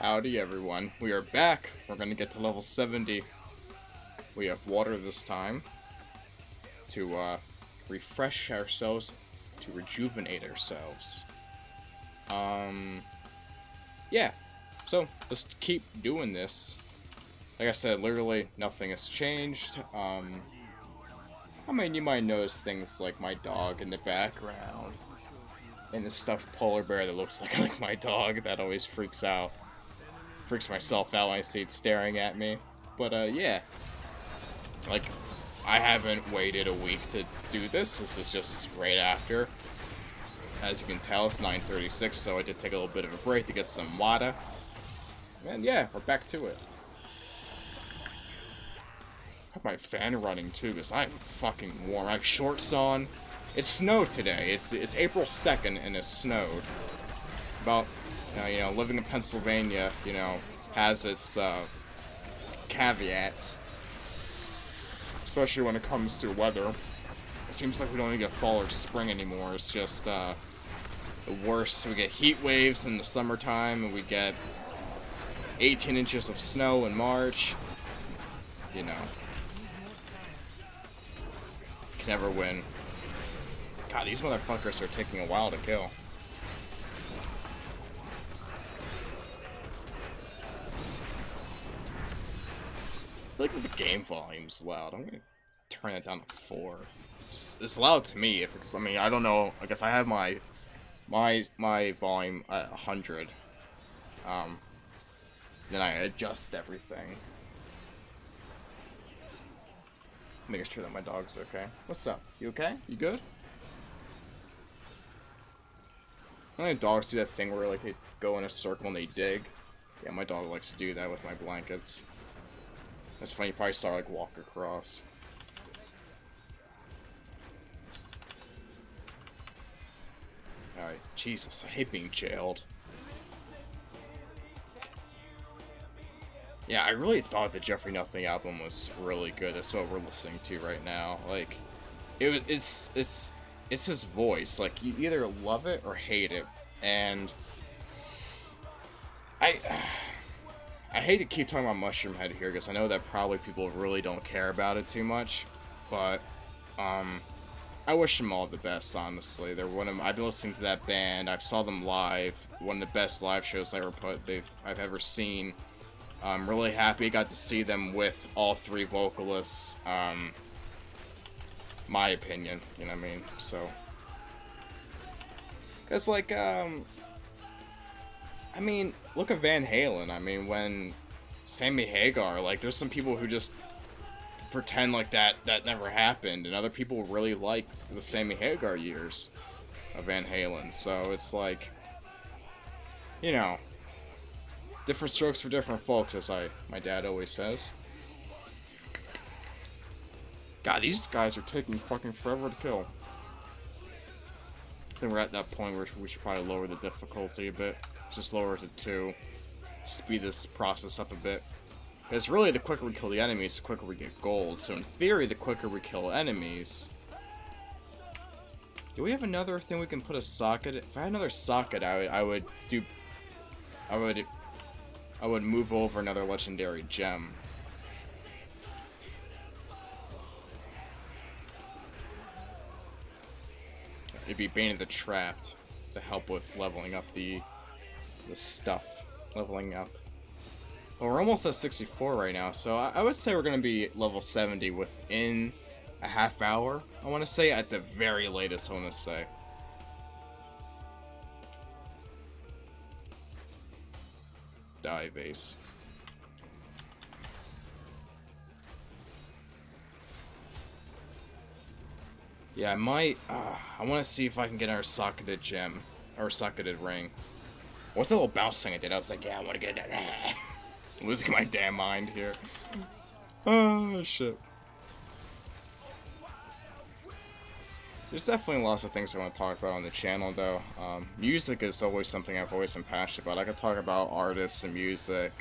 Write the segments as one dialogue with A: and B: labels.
A: Howdy everyone, we are back. We're gonna get to level 70. We have water this time to refresh ourselves, to rejuvenate ourselves. Yeah, so let's keep doing this. Like I said, literally nothing has changed. I mean, you might notice things like my dog in the background and the stuffed polar bear that looks like my dog. That always freaks myself out when I see it staring at me. But yeah, like, I haven't waited a week to do this. This is just right after. As you can tell, it's 9:36, so I did take a little bit of a break to get some water. And yeah, we're back to it. I have my fan running too, because I'm fucking warm. I have shorts on. It snowed today. It's April 2nd and it snowed. About, living in Pennsylvania, has its caveats. Especially when it comes to weather. It seems like we don't even get fall or spring anymore. It's just the worst. We get heat waves in the summertime, and we get 18 inches of snow in March. Can never win. God, these motherfuckers are taking a while to kill. I feel like the game volume's loud. I'm gonna turn it down to 4. It's loud to me. If it's, I don't know. I guess I have my volume at 100. Then I adjust everything. Making sure that my dog's okay. What's up? You okay? You good? I think dogs do that thing where like they go in a circle and they dig. Yeah, my dog likes to do that with my blankets. That's funny, you probably saw her, like, walk across. Alright, Jesus, I hate being jailed. Yeah, I really thought the Jeffrey Nothing album was really good. That's what we're listening to right now. Like, it's his voice. Like, you either love it or hate it. And I hate to keep talking about Mushroom Head here, because I know that probably people really don't care about it too much, but, I wish them all the best, honestly. I've been listening to that band, I saw them live, one of the best live shows I've ever seen. I'm really happy I got to see them with all 3 vocalists, my opinion, you know what I mean, so. Because, like, look at Van Halen. When Sammy Hagar, like, there's some people who just pretend like that never happened, and other people really like the Sammy Hagar years of Van Halen. So it's like, different strokes for different folks, as my dad always says. God, these guys are taking fucking forever to kill. I think we're at that point where we should probably lower the difficulty a bit. Just lower it to 2. Speed this process up a bit. Because really, the quicker we kill the enemies, the quicker we get gold. So in theory, the quicker we kill enemies... Do we have another thing we can put a socket? If I had another socket, I would move over another legendary gem. It'd be Bane of the Trapped to help with leveling up the stuff. Leveling up. Well, we're almost at 64 right now, so I would say we're going to be level 70 within a half hour. I want to say at the very latest, I want to say. Die base. Yeah, I might, I want to see if I can get our socketed gem, or socketed ring. What's that little bounce thing I did? I was like, yeah, I want to get that. I'm losing my damn mind here. Oh, shit. There's definitely lots of things I want to talk about on the channel, though. Music is always something I've always been passionate about. I could talk about artists and music,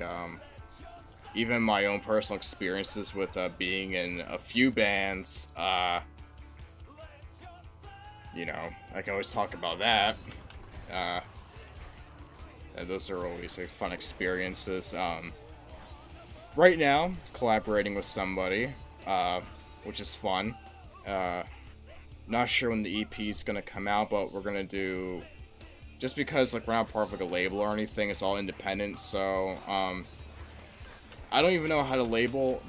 A: even my own personal experiences with being in a few bands. I can always talk about that. those are always like fun experiences. Right now, collaborating with somebody, which is fun. Not sure when the EP is gonna come out, but we're gonna do, just because like we're not part of like a label or anything. It's all independent, so I don't even know how to label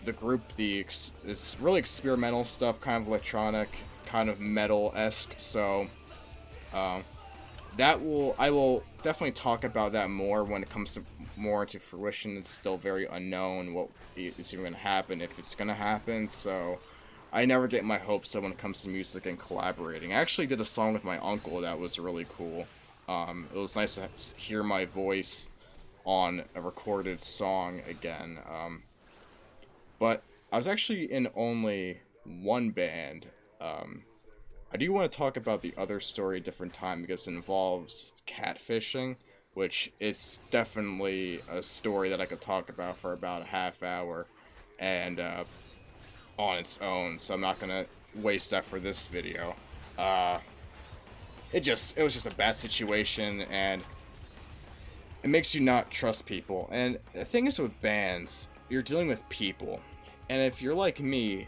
A: the group. It's really experimental stuff, kind of electronic, kind of metal-esque. So I will definitely talk about that more when it comes to more into fruition. It's still very unknown what is even going to happen, if it's going to happen. So I never get my hopes up when it comes to music and collaborating. I actually did a song with my uncle that was really cool. It was nice to hear my voice on a recorded song again. But I was actually in only one band. I do want to talk about the other story a different time because it involves catfishing, which is definitely a story that I could talk about for about a half hour and on its own, so I'm not gonna waste that for this video. It was just a bad situation, and it makes you not trust people. And the thing is with bands, you're dealing with people, and if you're like me,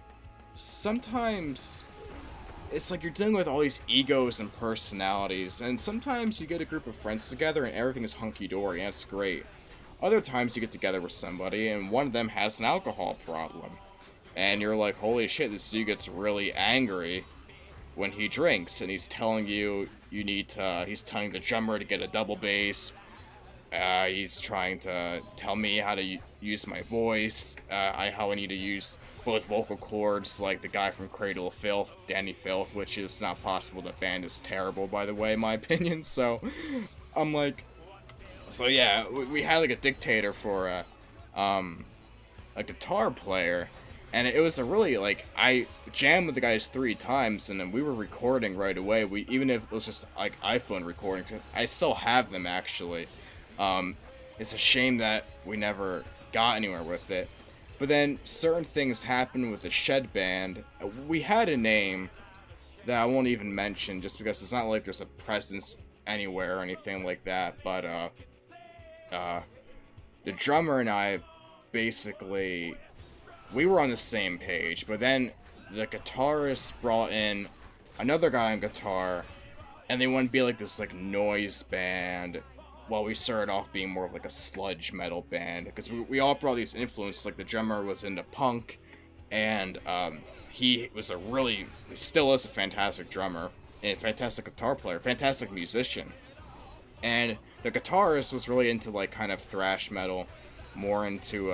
A: sometimes it's like you're dealing with all these egos and personalities, and sometimes you get a group of friends together and everything is hunky-dory and it's great. Other times you get together with somebody and one of them has an alcohol problem, and you're like, holy shit, this dude gets really angry when he drinks, and he's telling you he's telling the drummer to get a double bass. He's trying to tell me how to use my voice, how I need to use both vocal cords, like the guy from Cradle of Filth, Danny Filth, which is not possible. The band is terrible, by the way, in my opinion. So, I'm like, so yeah, we had like a dictator for a guitar player, and it was a really, like, I jammed with the guys 3 times, and then we were recording right away. Even if it was just like iPhone recording, I still have them actually. It's a shame that we never got anywhere with it. But then certain things happened with the Shed Band. We had a name that I won't even mention just because it's not like there's a presence anywhere or anything like that. But the drummer and I, basically, we were on the same page. But then the guitarist brought in another guy on guitar, and they wanted to be like this like noise band. Well, we started off being more of like a sludge metal band, because we all brought these influences. Like the drummer was into punk, and he still is a fantastic drummer, and a fantastic guitar player, fantastic musician. And the guitarist was really into like kind of thrash metal, more into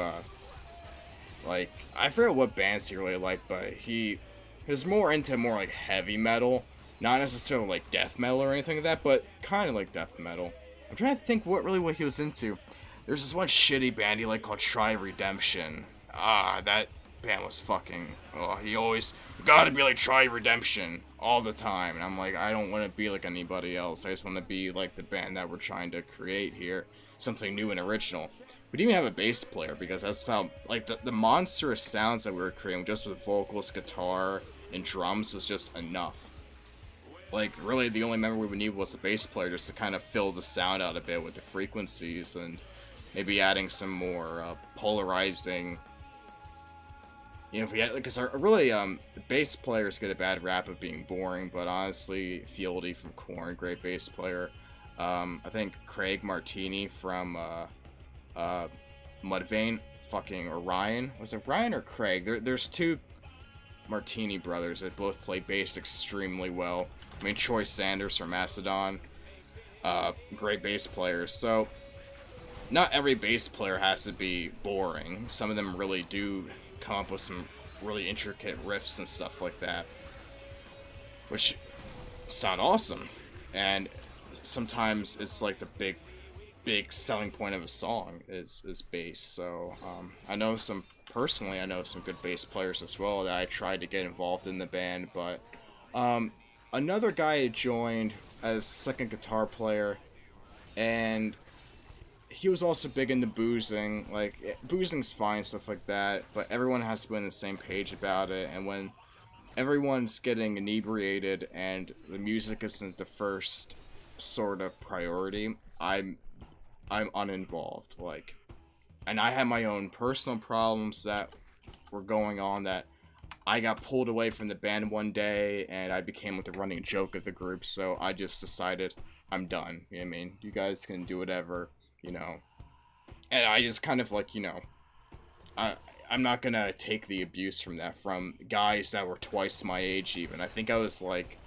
A: like, I forget what bands he really liked, but he was more into more like heavy metal, not necessarily like death metal or anything like that, but kind of like death metal. I'm trying to think what he was into. There's this one shitty band he liked called Try Redemption. That band was fucking... Oh, he always... Gotta be like Try Redemption all the time. And I'm like, I don't want to be like anybody else. I just want to be like the band that we're trying to create here. Something new and original. We didn't even have a bass player, because that's how... Like, the monstrous sounds that we were creating just with vocals, guitar, and drums was just enough. Like, really, the only member we would need was a bass player, just to kind of fill the sound out a bit with the frequencies, and maybe adding some more polarizing. You know, if we had, because the bass players get a bad rap of being boring, but honestly, Fieldy from Korn, great bass player. I think Craig Martini from Mudvayne, or Ryan. Was it Ryan or Craig? There's 2 Martini brothers that both play bass extremely well. I mean, Troy Sanders from Macedon, great bass players. So, not every bass player has to be boring. Some of them really do come up with some really intricate riffs and stuff like that, which sound awesome. And sometimes it's like the big selling point of a song is bass. So, I know some good bass players as well that I tried to get involved in the band, but, another guy joined as second guitar player, and he was also big into boozing. Like, boozing's fine, stuff like that, but everyone has to be on the same page about it, and when everyone's getting inebriated and the music isn't the first sort of priority, I'm I'm uninvolved. Like, and I had my own personal problems that were going on, that I got pulled away from the band one day, and I became like the running joke of the group, so I just decided I'm done. You know what I mean? You guys can do whatever, you know. And I just kind of like, you know, I'm not gonna take the abuse from that, from guys that were twice my age even. I think I was like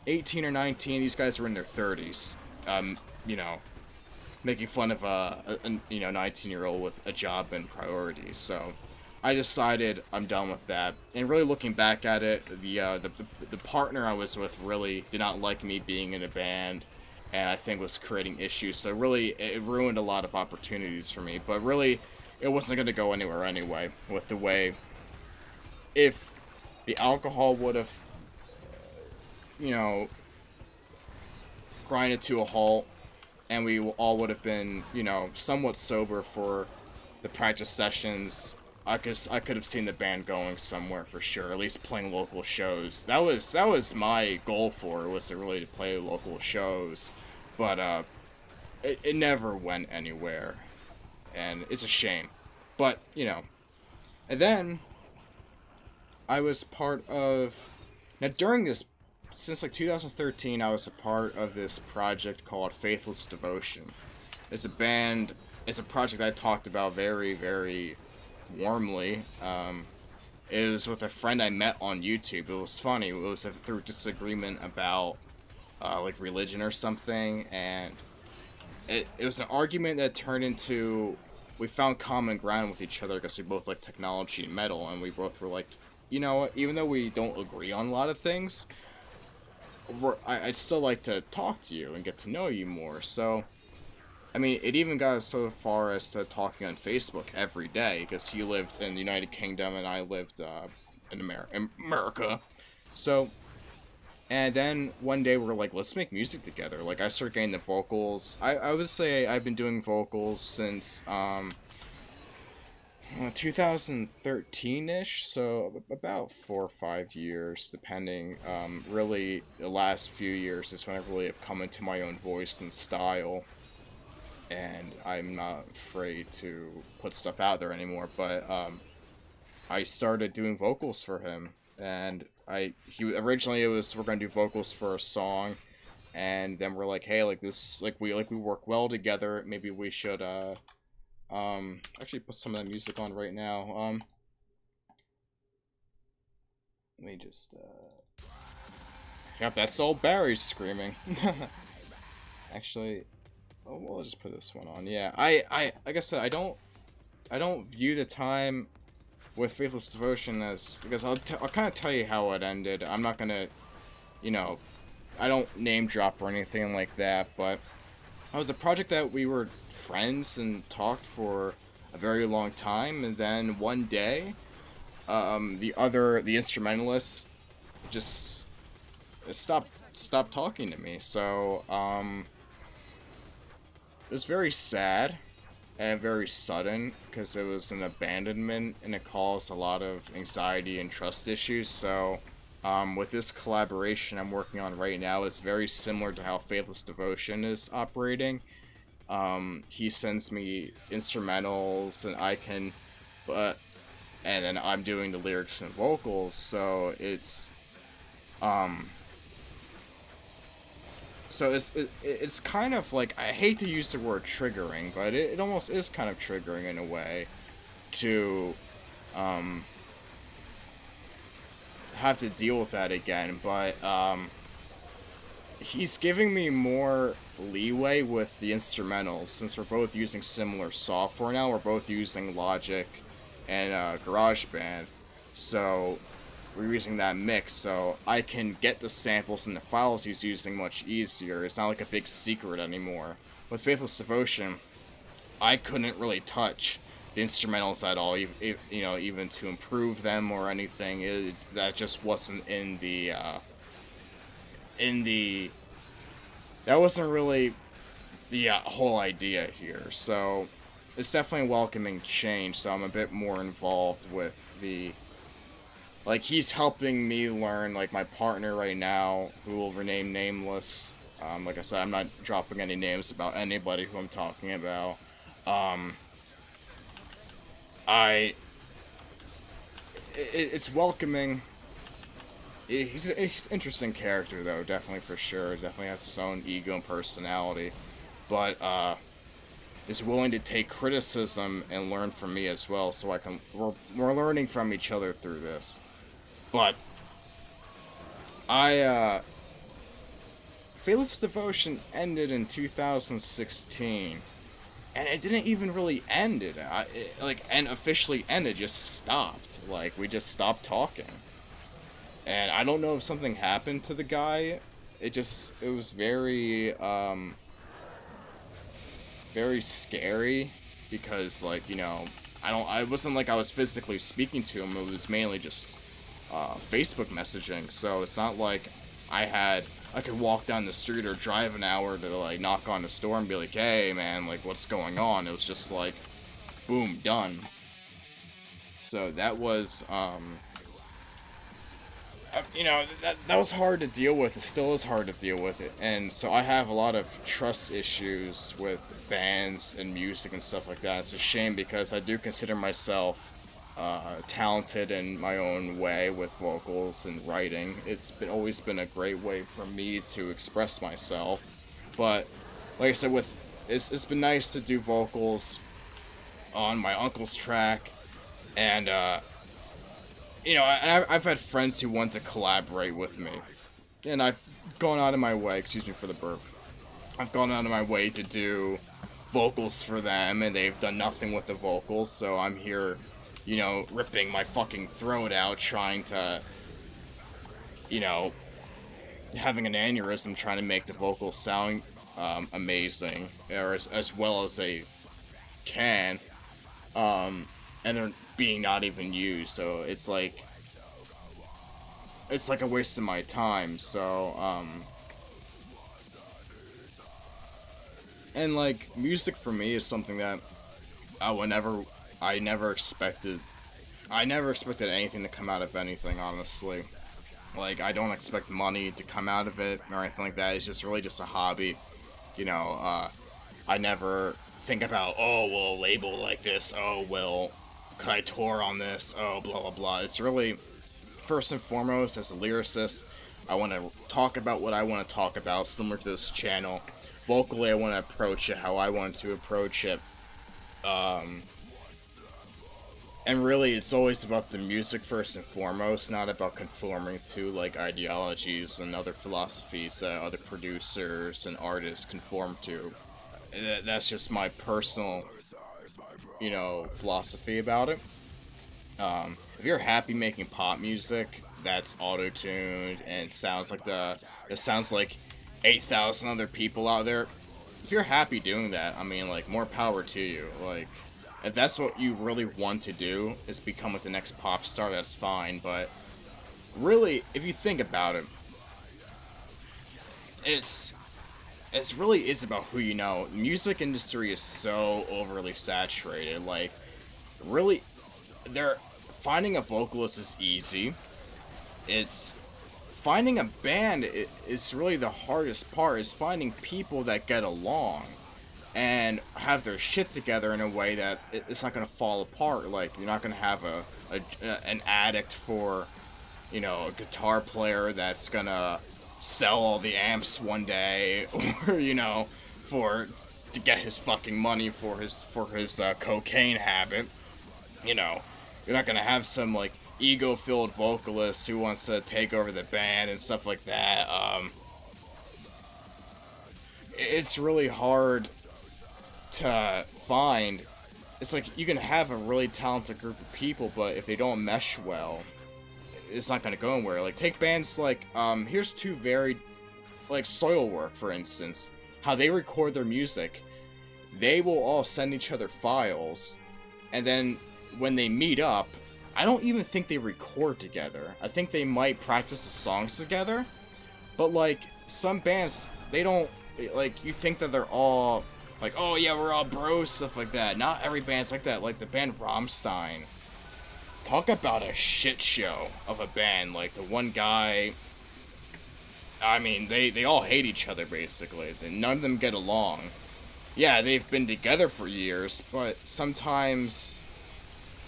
A: 18 or 19, these guys were in their 30s. You know, making fun of a 19-year-old with a job and priorities. So I decided I'm done with that. And really looking back at it, the partner I was with really did not like me being in a band, and I think was creating issues. So really, it ruined a lot of opportunities for me. But really, it wasn't going to go anywhere anyway, with the way, if the alcohol would have, you know, grinded to a halt, and we all would have been, you know, somewhat sober for the practice sessions, I could have seen the band going somewhere for sure, at least playing local shows. That was my goal for it, was to really play local shows, but it never went anywhere, and it's a shame. But, you know, and then I was part of, now during this, since like 2013, I was a part of this project called Faithless Devotion. It's a band, it's a project I talked about very, very warmly. It was with a friend I met on YouTube. It was funny. It was through disagreement about like religion or something, and it was an argument that turned into, we found common ground with each other because we both like technology and metal, and we both were like, you know what, even though we don't agree on a lot of things, I'd still like to talk to you and get to know you more. So, I mean, it even got so far as to talking on Facebook every day, because he lived in the United Kingdom and I lived in America. So, and then one day we're like, let's make music together. Like, I started getting the vocals. I would say I've been doing vocals since 2013-ish, so about 4 or 5 years, depending. Really, the last few years is when I really have come into my own voice and style, and I'm not afraid to put stuff out there anymore. But I started doing vocals for him, and he originally, it was, we're gonna do vocals for a song, and then we're like, hey, like this, like we work well together, maybe we should actually put some of that music on right now. Let me just yep, that's old Barry screaming. Actually, oh, we'll just put this one on. Yeah, like I said, I don't view the time with Faithless Devotion as, because I'll kind of tell you how it ended. I'm not gonna, you know, I don't name drop or anything like that, but it was a project that we were friends and talked for a very long time, and then one day, the instrumentalist just stopped talking to me. So it was very sad and very sudden, because it was an abandonment and it caused a lot of anxiety and trust issues. So with this collaboration I'm working on right now, it's very similar to how Faithless Devotion is operating. He sends me instrumentals, and I can, and then I'm doing the lyrics and vocals. So it's it's kind of like, I hate to use the word triggering, but it almost is kind of triggering in a way to have to deal with that again. But he's giving me more leeway with the instrumentals, since we're both using similar software now. We're both using Logic and GarageBand, so we're using that mix, so I can get the samples and the files he's using much easier. It's not like a big secret anymore. With Faithless Devotion, I couldn't really touch the instrumentals at all, you know, even to improve them or anything. That just wasn't in the that wasn't really the whole idea here. So it's definitely a welcoming change, so I'm a bit more involved with the, like, he's helping me learn, like, my partner right now, who will rename nameless, Like I said, I'm not dropping any names about anybody who I'm talking about. Um, I it's welcoming. He's an interesting character, though, definitely for sure. Definitely has his own ego and personality, but is willing to take criticism and learn from me as well. So we're learning from each other through this. But Fearless Devotion ended in 2016. And it didn't even really end. And officially ended, just stopped. Like, we just stopped talking. And I don't know if something happened to the guy. It was very, very scary. Because, like, I wasn't like I was physically speaking to him. It was mainly just, Facebook messaging. So it's not like I could walk down the street or drive an hour to, like, knock on his door and be like, hey, man, like, what's going on? It was just like, boom, done. So that was, that was hard to deal with. It still is hard to deal with it. And so I have a lot of trust issues with bands and music and stuff like that. It's a shame because I do consider myself talented in my own way with vocals and writing. Always been a great way for me to express myself. But like I said, it's been nice to do vocals on my uncle's track, and I've had friends who want to collaborate with me, and I've gone out of my way. Excuse me for the burp. I've gone out of my way to do vocals for them, and they've done nothing with the vocals. So I'm here, ripping my fucking throat out, trying to, having an aneurysm, trying to make the vocals sound amazing, or as well as they can, and they're being not even used. So it's like a waste of my time. So and like music for me is something that I never expected anything to come out of anything, honestly. Like, I don't expect money to come out of it or anything like that. It's just really just a hobby. I never think about, oh, well, a label like this, oh, well, could I tour on this, oh, blah, blah, blah. It's really, first and foremost, as a lyricist, I want to talk about what I want to talk about, similar to this channel. Vocally, I want to approach it how I want to approach it. And really, it's always about the music first and foremost, not about conforming to, like, ideologies and other philosophies that other producers and artists conform to. That's just my personal, philosophy about it. If you're happy making pop music that's auto-tuned and sounds like 8,000 other people out there, if you're happy doing that, I mean, like, more power to you. Like, if that's what you really want to do, is become like the next pop star, that's fine. But really, if you think about it, it's really is about who you know. The music industry is so overly saturated. Like, really, finding a vocalist is easy. It's finding a band is really the hardest part. Is finding people that get along and have their shit together in a way that it's not going to fall apart. Like, you're not going to have an addict for, a guitar player that's going to sell all the amps one day, or, to get his fucking money for his cocaine habit. You're not going to have some, like, ego-filled vocalist who wants to take over the band and stuff like that. It's really hard to find. It's like you can have a really talented group of people, but if they don't mesh well, it's not going to go anywhere. Like, take bands like, here's two very, like, Soilwork, for instance. How they record their music, they will all send each other files, and then when they meet up, I don't even think they record together. I think they might practice the songs together, but, like, some bands, they don't, like, you think that they're all like, oh yeah, we're all bros, stuff like that. Not every band's like that. Like, the band Rammstein. Talk about a shit show of a band. Like, the one guy, I mean, they all hate each other, basically. None of them get along. Yeah, they've been together for years, but sometimes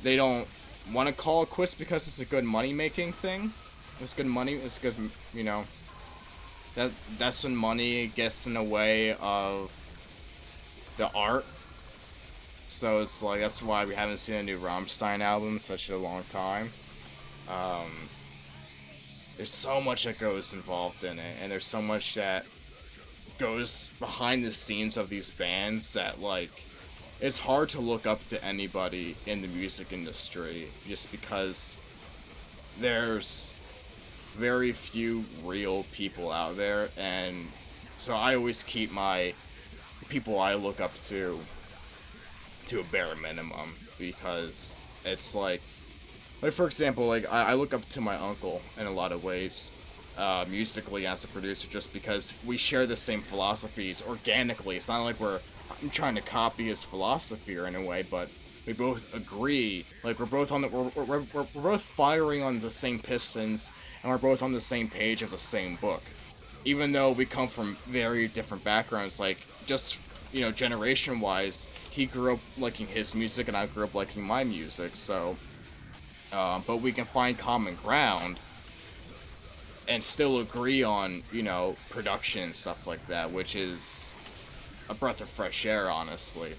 A: they don't want to call it quits because it's a good money-making thing. It's good money, it's good, you know. That's when money gets in the way of the art. So it's like, that's why we haven't seen a new Rammstein album in such a long time. There's so much that goes involved in it, and there's so much that goes behind the scenes of these bands that, like, it's hard to look up to anybody in the music industry just because there's very few real people out there, and so I always keep my people I look up to a bare minimum, because it's like for example, like I look up to my uncle in a lot of ways, musically as a producer, just because we share the same philosophies organically. It's not like I'm trying to copy his philosophy or in a way, but we both agree. Like we're both on the we're both firing on the same pistons, and we're both on the same page of the same book, even though we come from very different backgrounds. Like just generation wise, he grew up liking his music, and I grew up liking my music. So, but we can find common ground and still agree on, production and stuff like that, which is a breath of fresh air, honestly.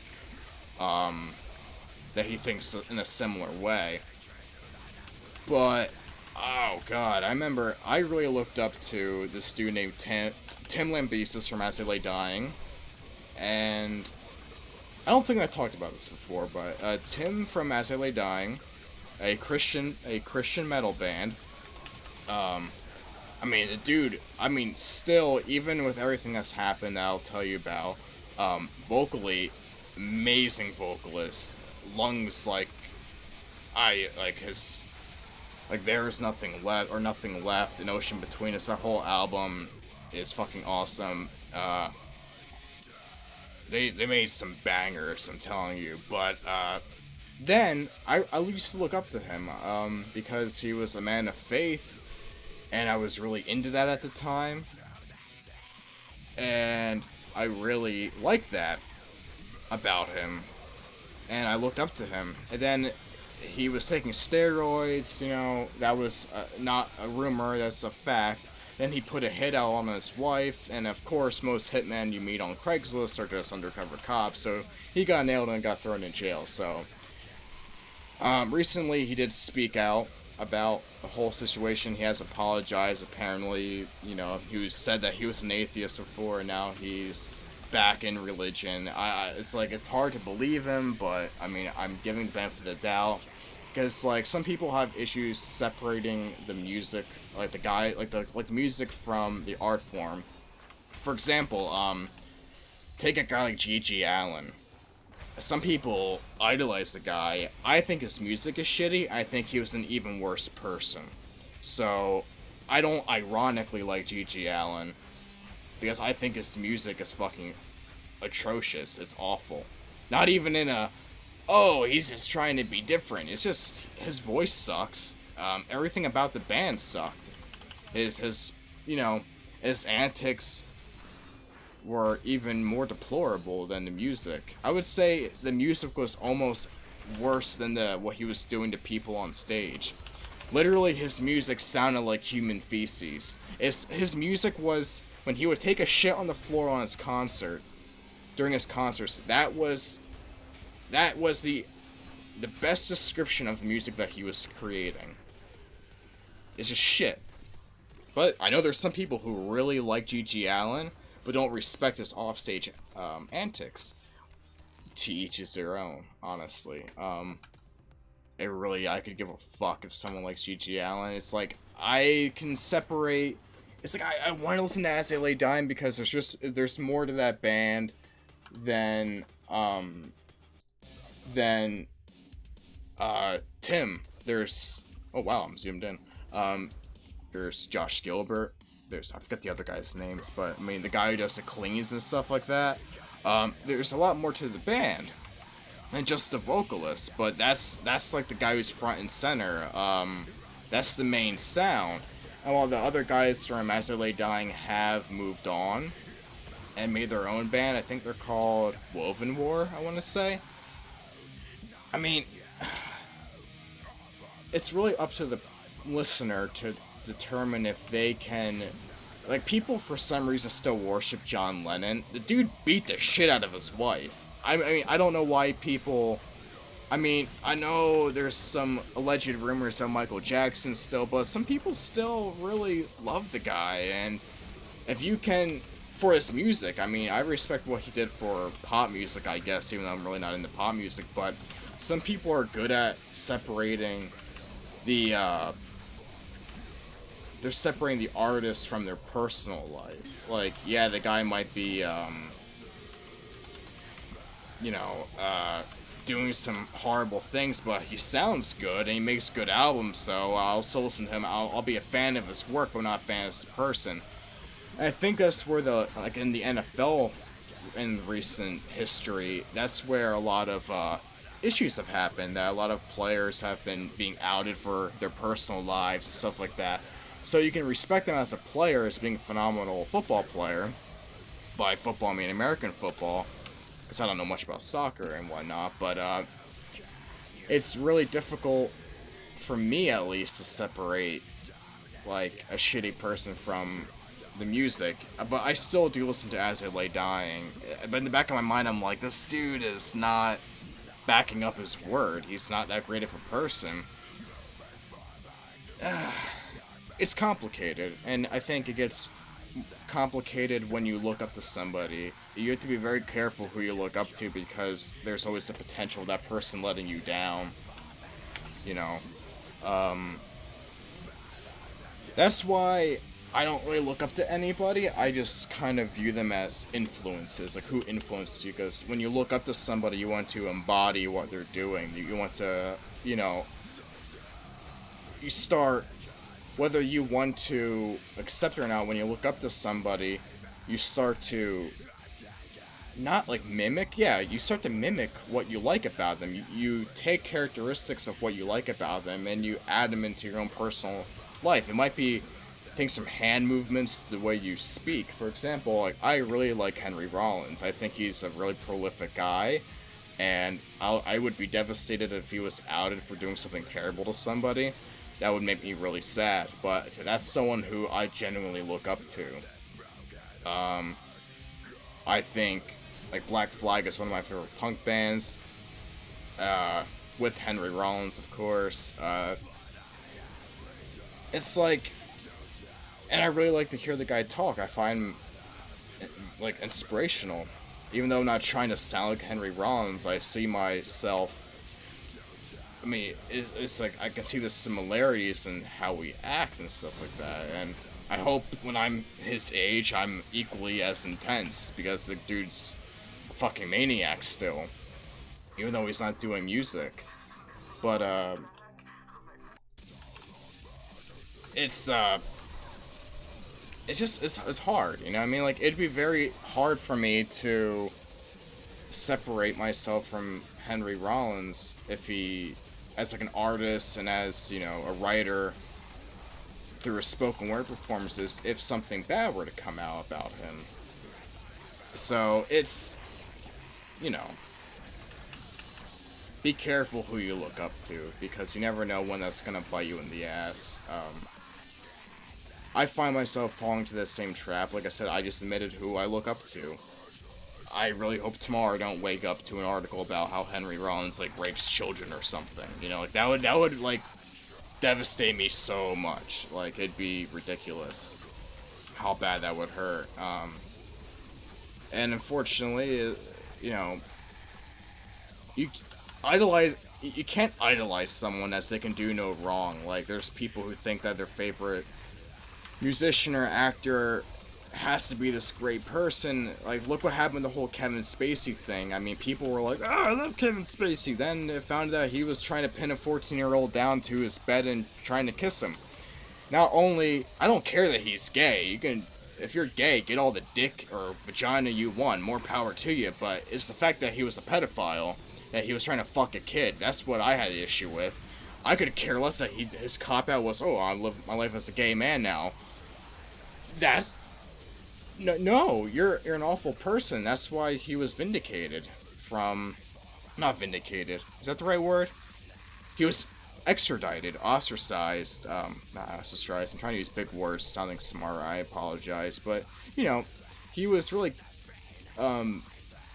A: That he thinks in a similar way. But, oh god, I remember I really looked up to this dude named Tim Lambesis from As I Lay Dying. And I don't think I talked about this before, but Tim from As I Lay Dying, a Christian metal band. I mean, the dude, still, even with everything that's happened that I'll tell you about, vocally, amazing vocalist, lungs there is nothing left, or nothing left, an ocean between us. That whole album is fucking awesome. They made some bangers, I'm telling you, but, then, I used to look up to him, because he was a man of faith, and I was really into that at the time, and I really liked that about him, and I looked up to him. And then he was taking steroids, that was not a rumor, that's a fact. Then he put a hit out on his wife, and of course most hitmen you meet on Craigslist are just undercover cops, so he got nailed and got thrown in jail. So recently he did speak out about the whole situation. He has apologized, apparently. He said that he was an atheist before, and now he's back in religion. It's hard to believe him, but I'm giving the benefit of the doubt, because some people have issues separating the music, the music from the art form. For example, take a guy like G.G. Allin. Some people idolize the guy. I think his music is shitty. I think he was an even worse person. So, I don't ironically like G.G. Allin, because I think his music is fucking atrocious. It's awful. Not even in a, he's just trying to be different. It's just, his voice sucks. Everything about the band sucked. His antics were even more deplorable than the music. I would say the music was almost worse than what he was doing to people on stage. Literally, his music sounded like human feces. His music was, when he would take a shit on the floor on his concert, during his concerts, that was the best description of the music that he was creating. It's just shit. But I know there's some people who really like G.G. Allin, but don't respect his offstage antics. To each is their own, honestly. I could give a fuck if someone likes G.G. Allin. It's like, I can separate. It's like, I want to listen to As I Lay Dying because there's more to that band than Tim. There's, oh wow, I'm zoomed in. There's Josh Gilbert. I forget the other guys' names, but the guy who does the cleans and stuff like that. There's a lot more to the band than just the vocalist, but that's like the guy who's front and center. That's the main sound. And while the other guys from As I Lay Dying have moved on and made their own band, I think they're called Woven War, I want to say. I mean, it's really up to the listener to determine if they can... Like, people for some reason still worship John Lennon. The dude beat the shit out of his wife. I mean, I don't know why people... I mean, I know there's some alleged rumors of Michael Jackson still, but some people still really love the guy, and if you can... For his music, I mean, I respect what he did for pop music, I guess, even though I'm really not into pop music, but some people are good at separating the, they're separating the artist from their personal life. Like, yeah, the guy might be, you know, doing some horrible things, but he sounds good, and he makes good albums, so I'll still listen to him. I'll be a fan of his work, but not a fan of his person. And I think that's where like, in the NFL, in recent history, that's where a lot of, issues have happened, that a lot of players have been being outed for their personal lives and stuff like that. So you can respect them as a player as being a phenomenal football player. By football, I mean American football, because I don't know much about soccer and whatnot, but it's really difficult, for me at least, to separate, like, a shitty person from the music. But I still do listen to As I Lay Dying. But in the back of my mind, I'm like, this dude is not backing up his word. He's not that great of a person. It's complicated, and I think it gets complicated when you look up to somebody. You have to be very careful who you look up to, because there's always the potential of that person letting you down. You know, that's why I don't really look up to anybody. I just kind of view them as influences, like who influences you, because when you look up to somebody, you want to embody what they're doing. You want to, you know, you start, whether you want to accept it or not, when you look up to somebody, you start to not like mimic, yeah, you start to mimic what you like about them. You take characteristics of what you like about them and you add them into your own personal life. It might be things from hand movements to the way you speak. For example, like, I really like Henry Rollins. I think he's a really prolific guy, and I would be devastated if he was outed for doing something terrible to somebody. That would make me really sad, but that's someone who I genuinely look up to. I think, like, Black Flag is one of my favorite punk bands, with Henry Rollins, of course. It's like, and I really like to hear the guy talk. I find him, like, inspirational. Even though I'm not trying to sound like Henry Rollins, I see myself, I mean, it's like, I can see the similarities in how we act and stuff like that, and I hope when I'm his age, I'm equally as intense, because the dude's a fucking maniac still, even though he's not doing music. But, it's just, it's hard, you know what I mean? Like, it'd be very hard for me to separate myself from Henry Rollins if he, as like an artist and as, you know, a writer through his spoken word performances, if something bad were to come out about him. So it's, you know, be careful who you look up to, because you never know when that's gonna bite you in the ass. I find myself falling to that same trap. Like I said, I just admitted who I look up to. I really hope tomorrow I don't wake up to an article about how Henry Rollins, like, rapes children or something. You know, like, that would, like, devastate me so much. Like, it'd be ridiculous how bad that would hurt. And unfortunately, you know, you can't idolize someone as they can do no wrong. Like, there's people who think that their favorite musician or actor has to be this great person. Like, look what happened with the whole Kevin Spacey thing. I mean, people were like, oh, I love Kevin Spacey. Then it found out he was trying to pin a 14-year-old down to his bed and trying to kiss him. Not only, I don't care that he's gay. You can, if you're gay, get all the dick or vagina you want. More power to you. But it's the fact that he was a pedophile, that he was trying to fuck a kid. That's what I had the issue with. I could care less that his cop-out was, oh, I live my life as a gay man now. That's... No, you're an awful person. That's why he was vindicated from... Not vindicated. Is that the right word? He was extradited, ostracized, not ostracized, I'm trying to use big words, sounding smart, I apologize, but, you know, he was really,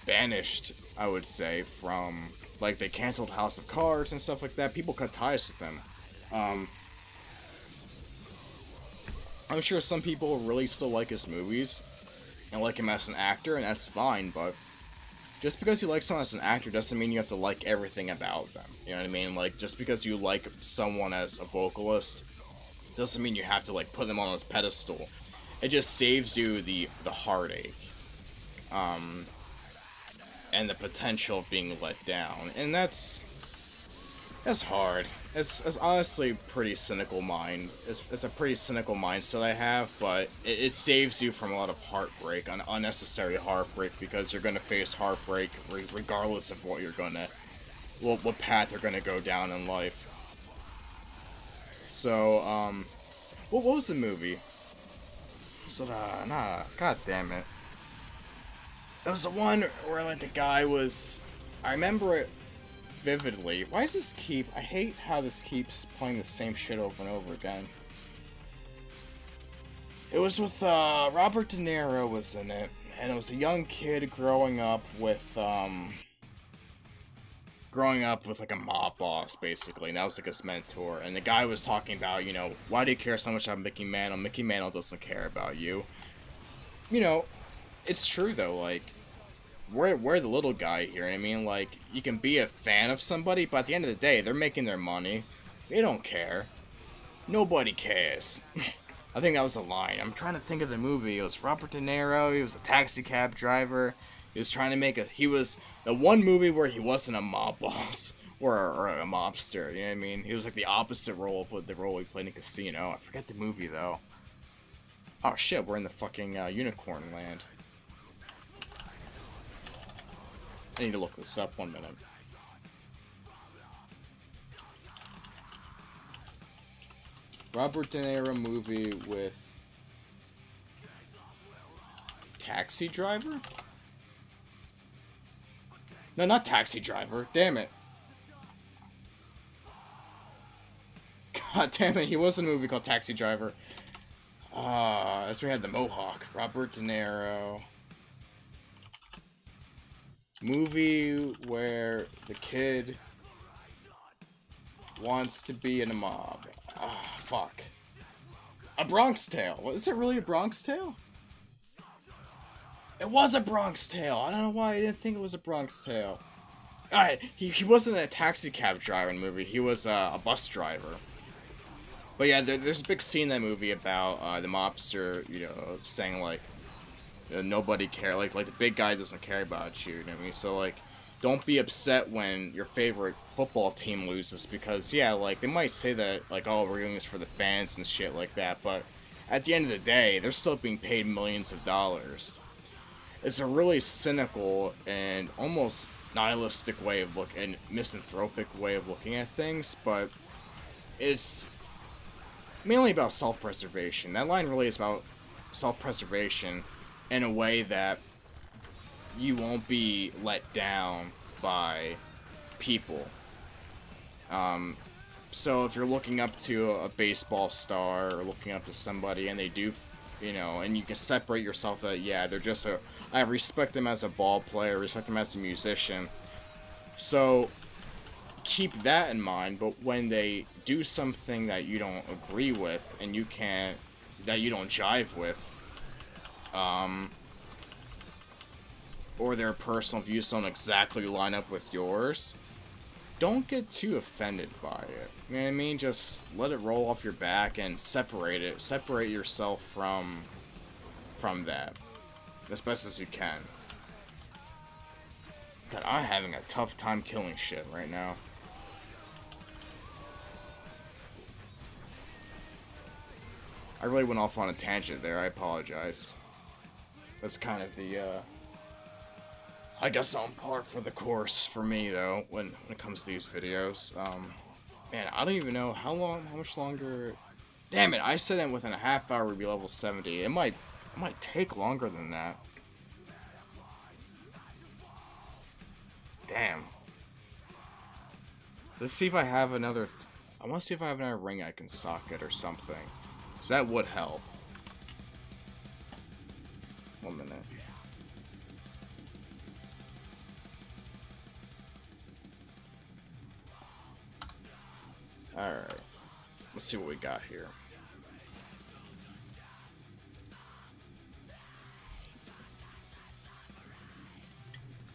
A: banished, I would say, from, like, they canceled House of Cards and stuff like that. People cut ties with him. I'm sure some people really still like his movies and like him as an actor, and that's fine, but just because you like someone as an actor doesn't mean you have to like everything about them. You know what I mean? Like, just because you like someone as a vocalist doesn't mean you have to, like, put them on this pedestal. It just saves you the heartache. And the potential of being let down. And that's hard. It's honestly pretty cynical mind. It's a pretty cynical mindset I have, but it saves you from a lot of heartbreak, unnecessary heartbreak, because you're gonna face heartbreak regardless of what you're gonna, what path you're gonna go down in life. So, what was the movie? Is it, nah, god damn it. It was the one where, like, the guy was, I remember it vividly. Why does this keep... I hate how this keeps playing the same shit over and over again. It was with, Robert De Niro was in it, and it was a young kid growing up with, like, a mob boss, basically, and that was, like, his mentor, and the guy was talking about, you know, why do you care so much about Mickey Mantle? Mickey Mantle doesn't care about you. You know, it's true, though, like, we're the little guy here. I mean, like, you can be a fan of somebody, but at the end of the day, they're making their money. They don't care. Nobody cares. I think that was the line. I'm trying to think of the movie. It was Robert De Niro. He was a taxi cab driver. He was trying to make he was the one movie where he wasn't a mob boss or a mobster. You know what I mean? He was like the opposite role of what the role he played in Casino. I forget the movie though. Oh shit, we're in the fucking unicorn land. I need to look this up 1 minute. Robert De Niro movie with Taxi Driver? No, not Taxi Driver. Damn it. God damn it, he was in a movie called Taxi Driver. That's where he had the mohawk. Robert De Niro. Movie where the kid wants to be in a mob. Fuck. A Bronx Tale. Is it really a Bronx Tale? It was a Bronx Tale. I don't know why I didn't think it was a Bronx Tale. Alright, he wasn't a taxi cab driver in the movie. He was a bus driver. But yeah, there's a big scene in that movie about the mobster, you know, saying, like, nobody care, like the big guy doesn't care about you, you know what I mean? So, like, don't be upset when your favorite football team loses, because, yeah, like, they might say that, like, oh, we're doing this for the fans and shit like that, but at the end of the day, they're still being paid millions of dollars. It's a really cynical and almost nihilistic way of and misanthropic way of looking at things, but it's mainly about self-preservation. That line really is about self-preservation in a way that you won't be let down by people. So if you're looking up to a baseball star or looking up to somebody and they do, you know, and you can separate yourself that, yeah, they're just I respect them as a ball player, respect them as a musician. So keep that in mind, but when they do something that you don't agree with and that you don't jive with, or their personal views don't exactly line up with yours, don't get too offended by it. You know what I mean? Just let it roll off your back and separate it. Separate yourself from that as best as you can. God, I'm having a tough time killing shit right now. I really went off on a tangent there, I apologize. That's kind of the, I guess on par for the course for me, though, when it comes to these videos. Man, I don't even know how much longer. Damn it! I said that within a half hour we'd be level 70. It might take longer than that. Damn. Let's see if I have another. I want to see if I have another ring I can socket or something. Cause that would help. 1 minute. Alright. Let's see what we got here.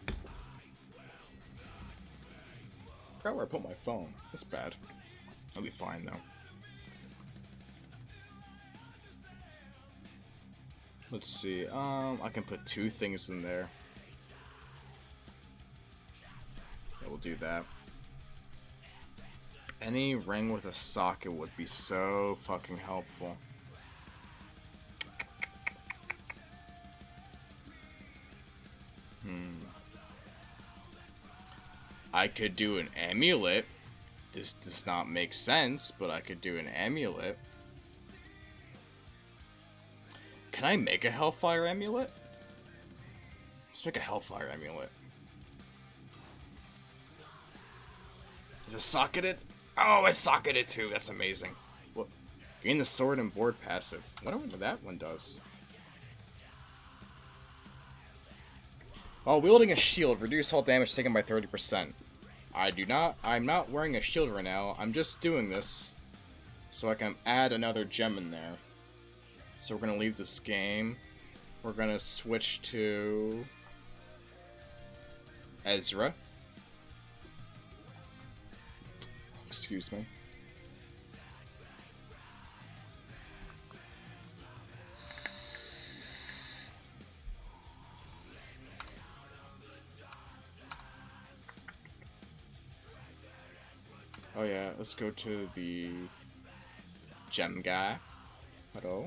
A: I forgot where I put my phone. That's bad. I'll be fine though. Let's see. I can put 2 things in there. Yeah, we'll do that. Any ring with a socket would be so fucking helpful. I could do an amulet. This does not make sense, but I could do an amulet. Can I make a Hellfire amulet? Let's make a Hellfire amulet. Is it socketed? Oh, I socketed too. That's amazing. What? Gain the sword and board passive. I wonder what that one does. While wielding a shield, reduce all damage taken by 30%. I'm not wearing a shield right now. I'm just doing this so I can add another gem in there. So we're gonna leave this game. We're gonna switch to Ezra. Excuse me. Oh yeah, let's go to the gem guy. Hello.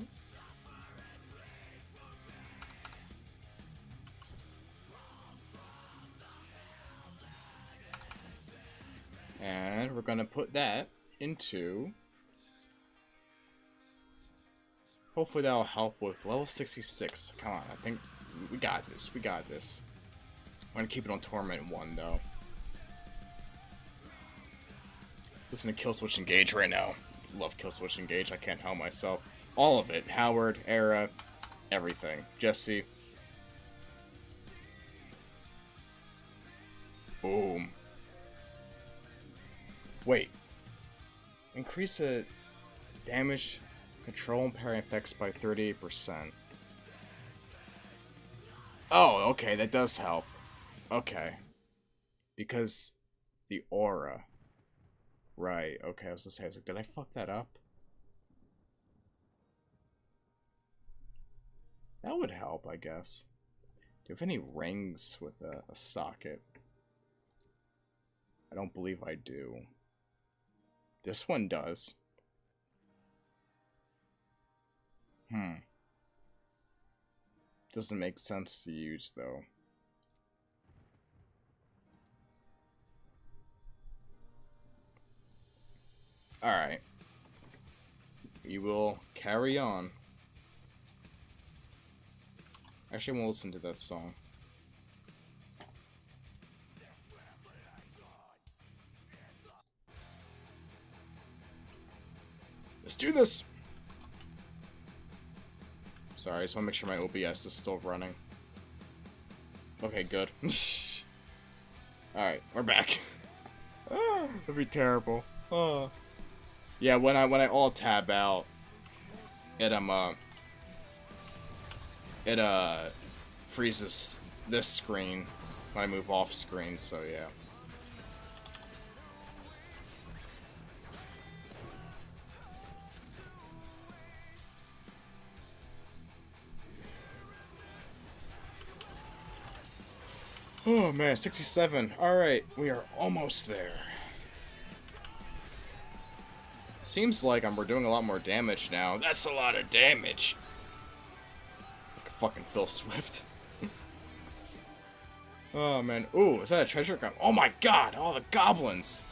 A: And we're gonna put that into. Hopefully that'll help with level 66. Come on, I think we got this. We got this. I'm gonna keep it on Torment 1 though. Listen to Kill Switch Engage right now. Love Kill Switch Engage. I can't help myself. All of it. Howard, Era, everything. Jesse. Boom. Wait. Increase the damage, control, and parry effects by 38%. Oh, okay, that does help. Okay. Because the aura. Right, okay, I was like, did I fuck that up? That would help, I guess. Do you have any rings with a socket? I don't believe I do. This one does. Doesn't make sense to use, though. Alright. We will carry on. Actually, I won't listen to that song. Let's do this! Sorry, I just want to make sure my OBS is still running. Okay, good. Alright, we're back. That'd be terrible. Oh. Yeah, when I alt tab out, it freezes this screen when I move off screen, so yeah. Oh man, 67. Alright, we are almost there. Seems like we're doing a lot more damage now. That's a lot of damage. Like fucking Phil Swift. Oh man. Ooh, is that a treasure gun? Oh my god, all the goblins.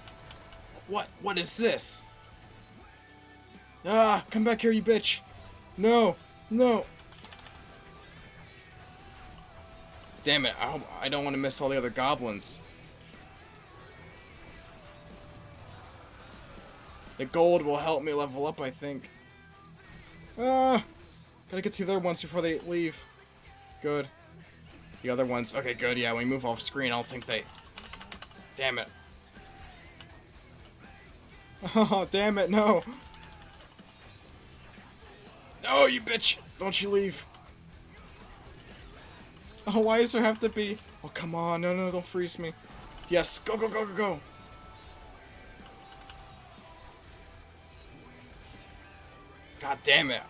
A: What? What is this? Ah, come back here, you bitch. No, no. Damn it, I don't want to miss all the other goblins. The gold will help me level up, I think. Ah, gotta get to the other ones before they leave. Good. The other ones, okay, good, yeah, when we move off screen, I don't think they... Damn it. Oh, damn it, no. No, you bitch! Don't you leave. Oh, why does there have to be... Oh, come on, no, no, don't freeze me. Yes, go, go, go, go, go. God damn it.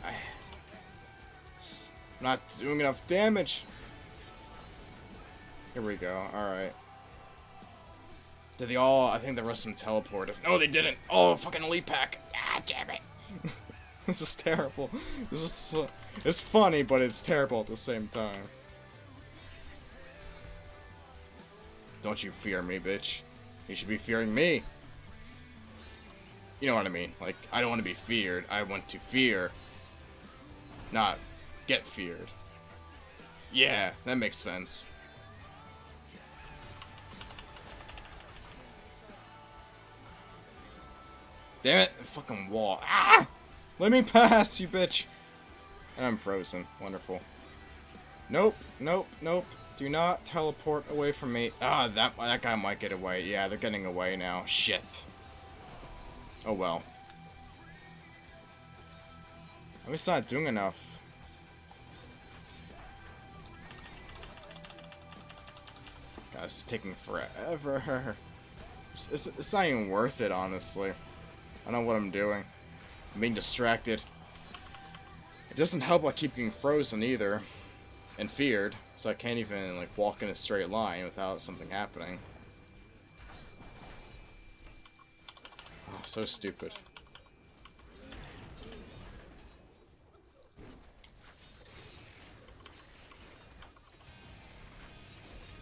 A: I'm not doing enough damage. Here we go, alright. Did they all... I think the rest of them teleported. No, they didn't. Oh, fucking elite pack. Ah, damn it. This is terrible. This is so... It's funny, but it's terrible at the same time. Don't you fear me, bitch. You should be fearing me. You know what I mean? Like, I don't want to be feared. I want to fear, not get feared. Yeah, that makes sense. Damn it, fucking wall. Ah! Let me pass, you bitch. And I'm frozen. Wonderful. Nope, nope, nope. Do not teleport away from me. Ah, that guy might get away. Yeah, they're getting away now. Shit. Oh well. I'm just not doing enough. God, this is taking forever. It's not even worth it, honestly. I don't know what I'm doing. I'm being distracted. It doesn't help I keep getting frozen either. And feared. So I can't even, like, walk in a straight line without something happening. Oh, so stupid.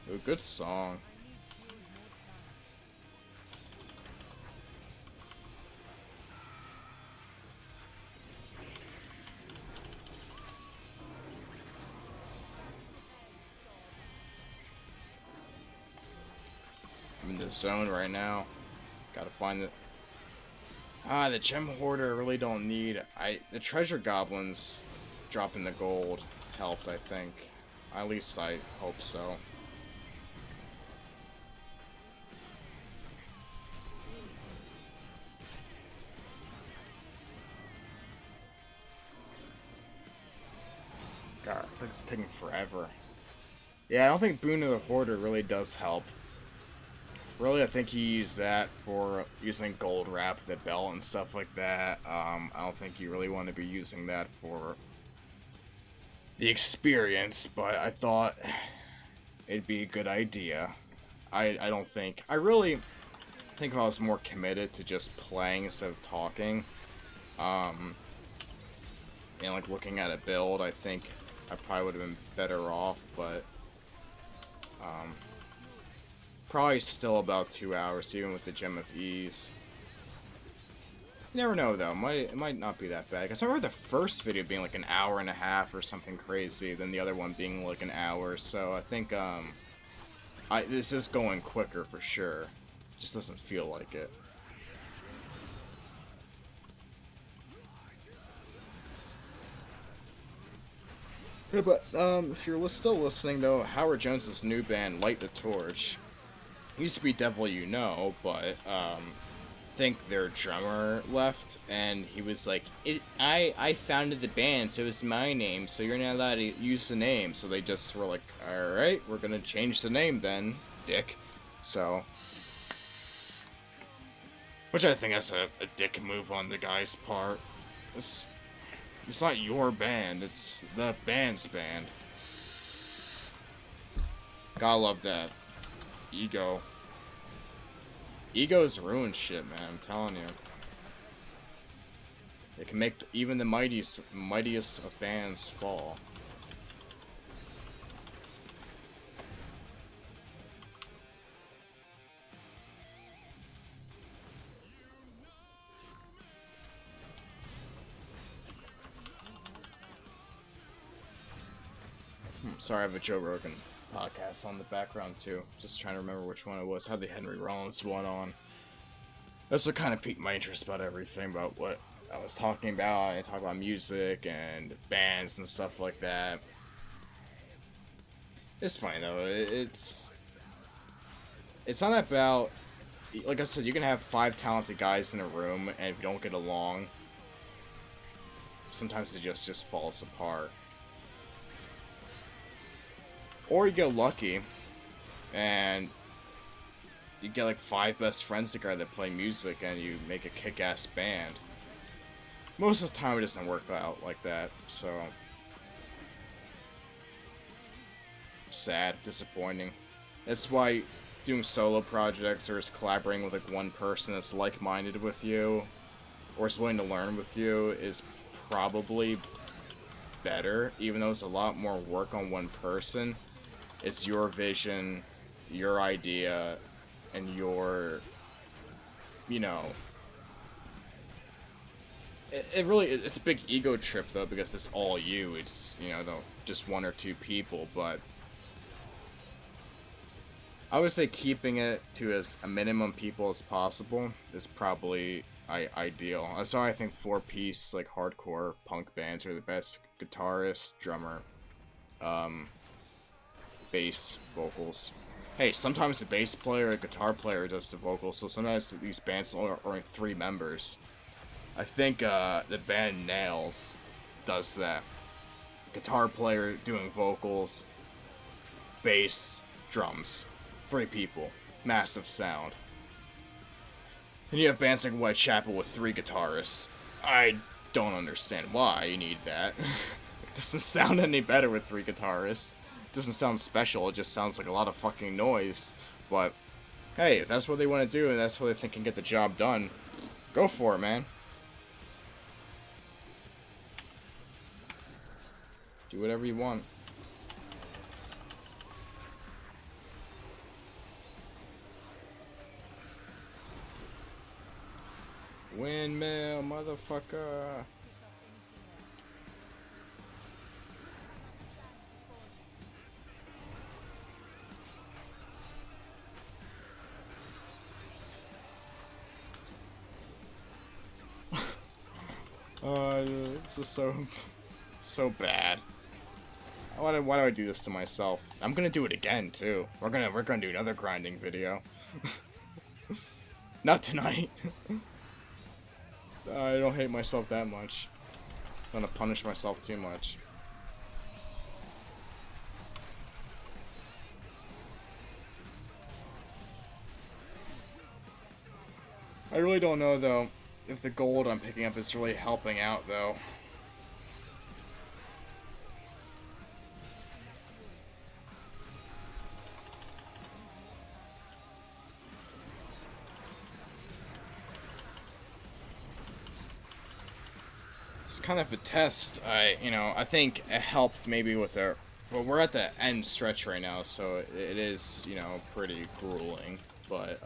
A: Ooh, good song. I'm in the zone right now. Gotta find the... Ah, the gem hoarder I really don't need. The treasure goblins dropping the gold helped, I think. At least I hope so. God, it's taking forever. Yeah, I don't think Boon of the Hoarder really does help. Really, I think he used that for using gold wrap the belt and stuff like that. I don't think you really want to be using that for the experience, but I thought it'd be a good idea. I don't think... I really think if I was more committed to just playing instead of talking, and like looking at a build, I think I probably would have been better off, but probably still about 2 hours, even with the Gem of Ease. You never know, though. It might not be that bad. Because I remember the first video being like an hour and a half or something crazy, then the other one being like an hour. So I think this is going quicker for sure. It just doesn't feel like it. Yeah, but if you're still listening, though, Howard Jones' new band, Light the Torch, used to be Devil You Know, but I think their drummer left, and he was like, I founded the band, so it's my name, so you're not allowed to use the name. So they just were like, alright, we're gonna change the name then, dick. So, which I think that's a dick move on the guy's part. It's not your band, it's the band's band. Gotta love that. Ego. Egos ruin shit, man, I'm telling you. It can make even the mightiest of bands fall. Sorry, I have a Joe Rogan podcast on the background too. Just trying to remember which one it was. Had the Henry Rollins one on. That's what kind of piqued my interest about everything, about what I was talking about. I talk about music and bands and stuff like that. It's funny though. It's not about, like I said, you can have 5 talented guys in a room, and if you don't get along, sometimes it just falls apart. Or you get lucky, and you get like 5 best friends together that play music, and you make a kick-ass band. Most of the time, it doesn't work out like that, so sad, disappointing. That's why doing solo projects or just collaborating with like one person that's like-minded with you, or is willing to learn with you, is probably better, even though it's a lot more work on one person. It's your vision, your idea, and your, you know, it really, it's a big ego trip though, because it's all you. It's, you know, just 1 or 2 people, but I would say keeping it to as a minimum people as possible is probably ideal. That's why I think 4-piece like hardcore punk bands are the best. Guitarist, drummer, bass, vocals. Hey, sometimes the bass player or guitar player does the vocals, so sometimes these bands are only 3 members. I think the band Nails does that. Guitar player doing vocals, bass, drums. 3 people. Massive sound. And you have bands like Whitechapel with 3 guitarists. I don't understand why you need that. It doesn't sound any better with 3 guitarists. It doesn't sound special, it just sounds like a lot of fucking noise. But, hey, if that's what they want to do and that's what they think can get the job done, go for it, man. Do whatever you want. Windmill, motherfucker. This is so bad. Why do I do this to myself? I'm gonna do it again too. We're gonna do another grinding video. Not tonight. I don't hate myself that much. I'm gonna punish myself too much. I really don't know though if the gold I'm picking up is really helping out though. It's kind of a test. I think it helped maybe with their. Well, we're at the end stretch right now, so it is, pretty grueling. But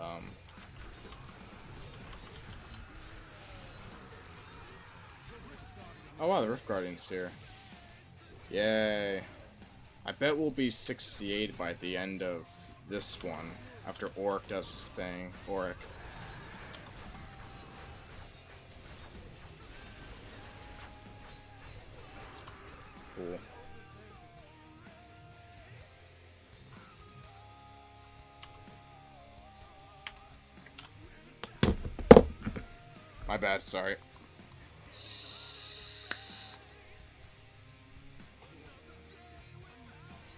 A: oh wow, the Rift Guardian's here. Yay! I bet we'll be 68 by the end of this one after Oric does his thing. Oric. Cool. My bad, sorry.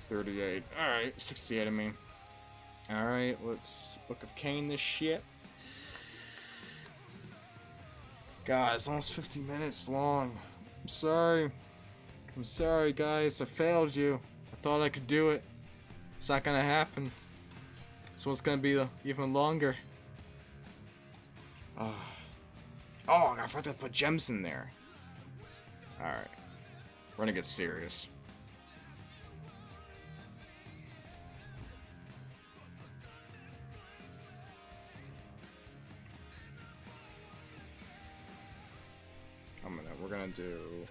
A: $38. Alright, 68 I mean. Alright, let's Book of Cain this shit. God, it's almost 50 minutes long. I'm sorry. I'm sorry, guys. I failed you. I thought I could do it. It's not gonna happen. So it's gonna be even longer. Oh, I forgot to put gems in there. Alright. We're gonna get serious. We're gonna do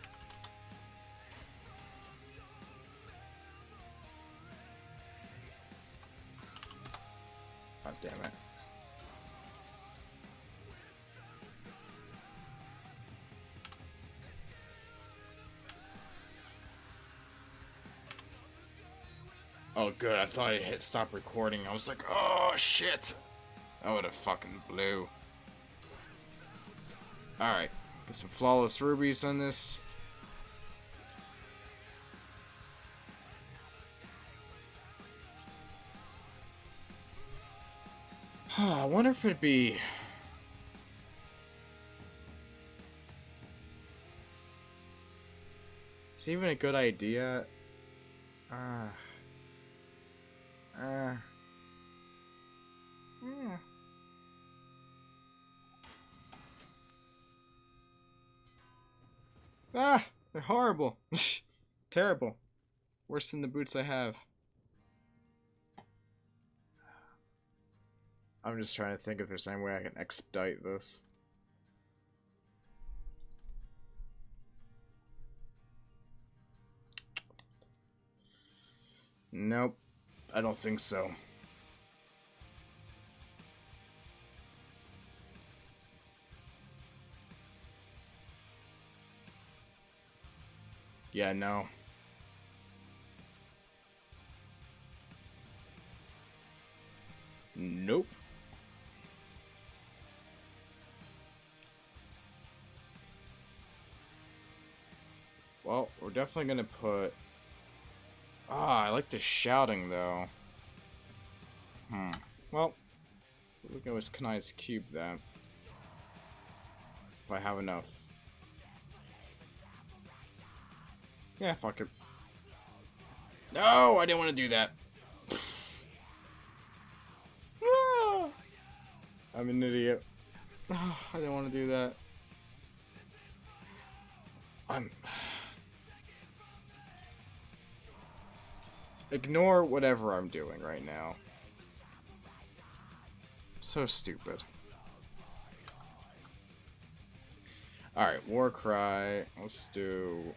A: Oh, good. I thought I hit stop recording. I was like, oh, shit. That would have fucking blew. Alright. Get some flawless rubies on this. I wonder if it'd be... Is it even a good idea? Yeah. Ah! They're horrible. Terrible. Worse than the boots I have. I'm just trying to think if there's any way I can expedite this. Nope. I don't think so. Yeah, no. Nope. Well, we're definitely gonna put... Ah, I like the shouting, though. Well, we can always Kanai's cube that. If I have enough. Yeah, fuck it. No, I didn't want to do that. I'm an idiot. I didn't want to do that. Ignore whatever I'm doing right now. So stupid. Alright, War Cry. Let's do...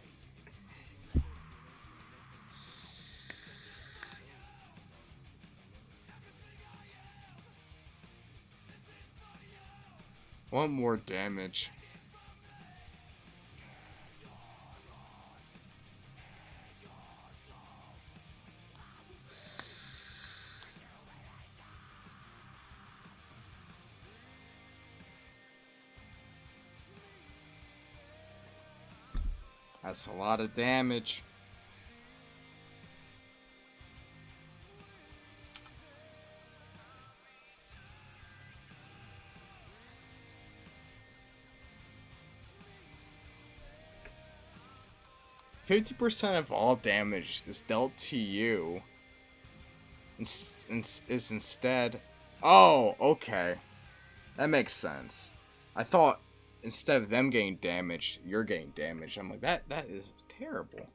A: One more damage. That's a lot of damage. %50 of all damage is dealt to you. Is instead... Oh, okay. That makes sense. I thought instead of them getting damaged, you're getting damaged. I'm like, that is terrible.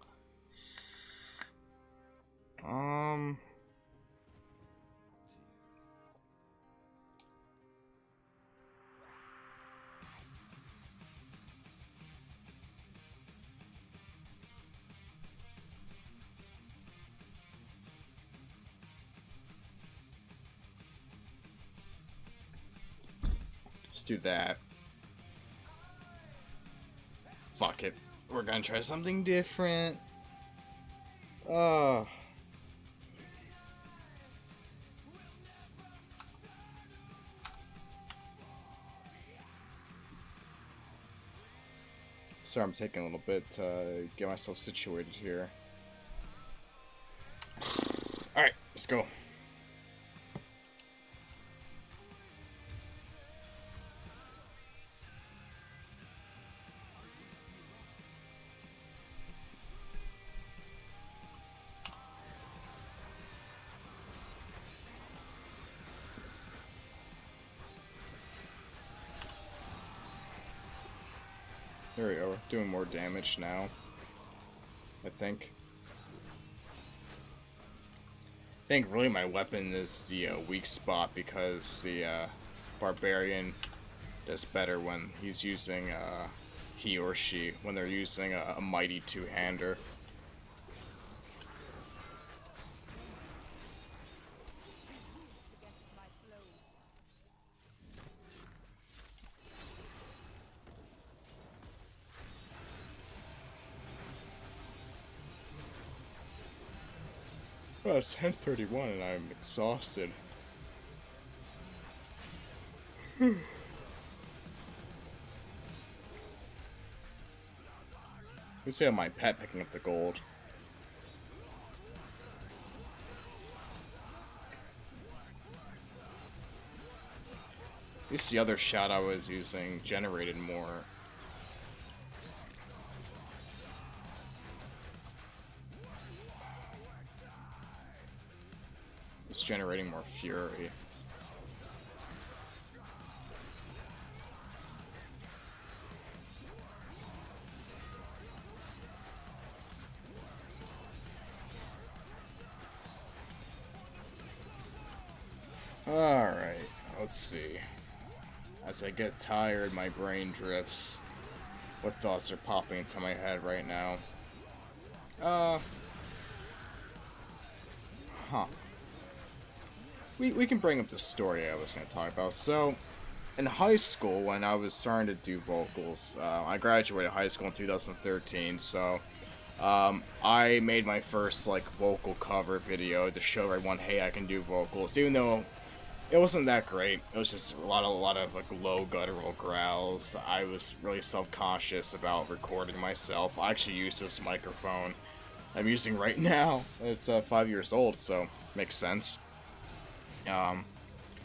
A: Let's do that. Fuck it. We're gonna try something different. Oh. Sorry, I'm taking a little bit to get myself situated here. Alright, let's go. There we go, we're doing more damage now. I think really my weapon is the weak spot, because the Barbarian does better when he's using, he or she, when they're using a mighty two-hander. Well, it's 10:31 and I'm exhausted. You see how my pet picking up the gold. At least the other shot I was using generated more. It's generating more fury. Alright, let's see. As I get tired, my brain drifts. What thoughts are popping into my head right now? We can bring up the story I was going to talk about. So, in high school, when I was starting to do vocals, I graduated high school in 2013, so I made my first like vocal cover video to show everyone, hey, I can do vocals, even though it wasn't that great. It was just a lot of like low guttural growls. I was really self-conscious about recording myself. I actually used this microphone I'm using right now. It's 5 years old, so makes sense.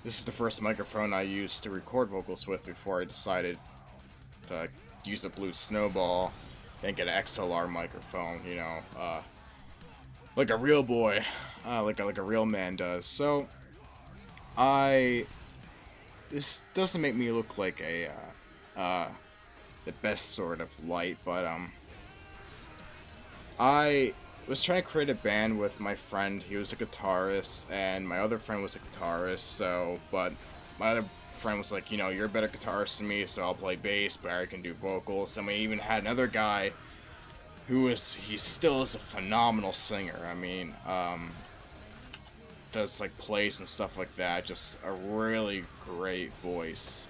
A: This is the first microphone I used to record vocals with before I decided to use a blue snowball and get an XLR microphone, you know, like a real boy, like a real man does. So, this doesn't make me look like a, the best sort of light, but, I was trying to create a band with my friend. He was a guitarist, and my other friend was a guitarist, so, but my other friend was like, you know, you're a better guitarist than me, so I'll play bass, Barry can do vocals, and we even had another guy he still is a phenomenal singer. I mean, does like plays and stuff like that, just a really great voice,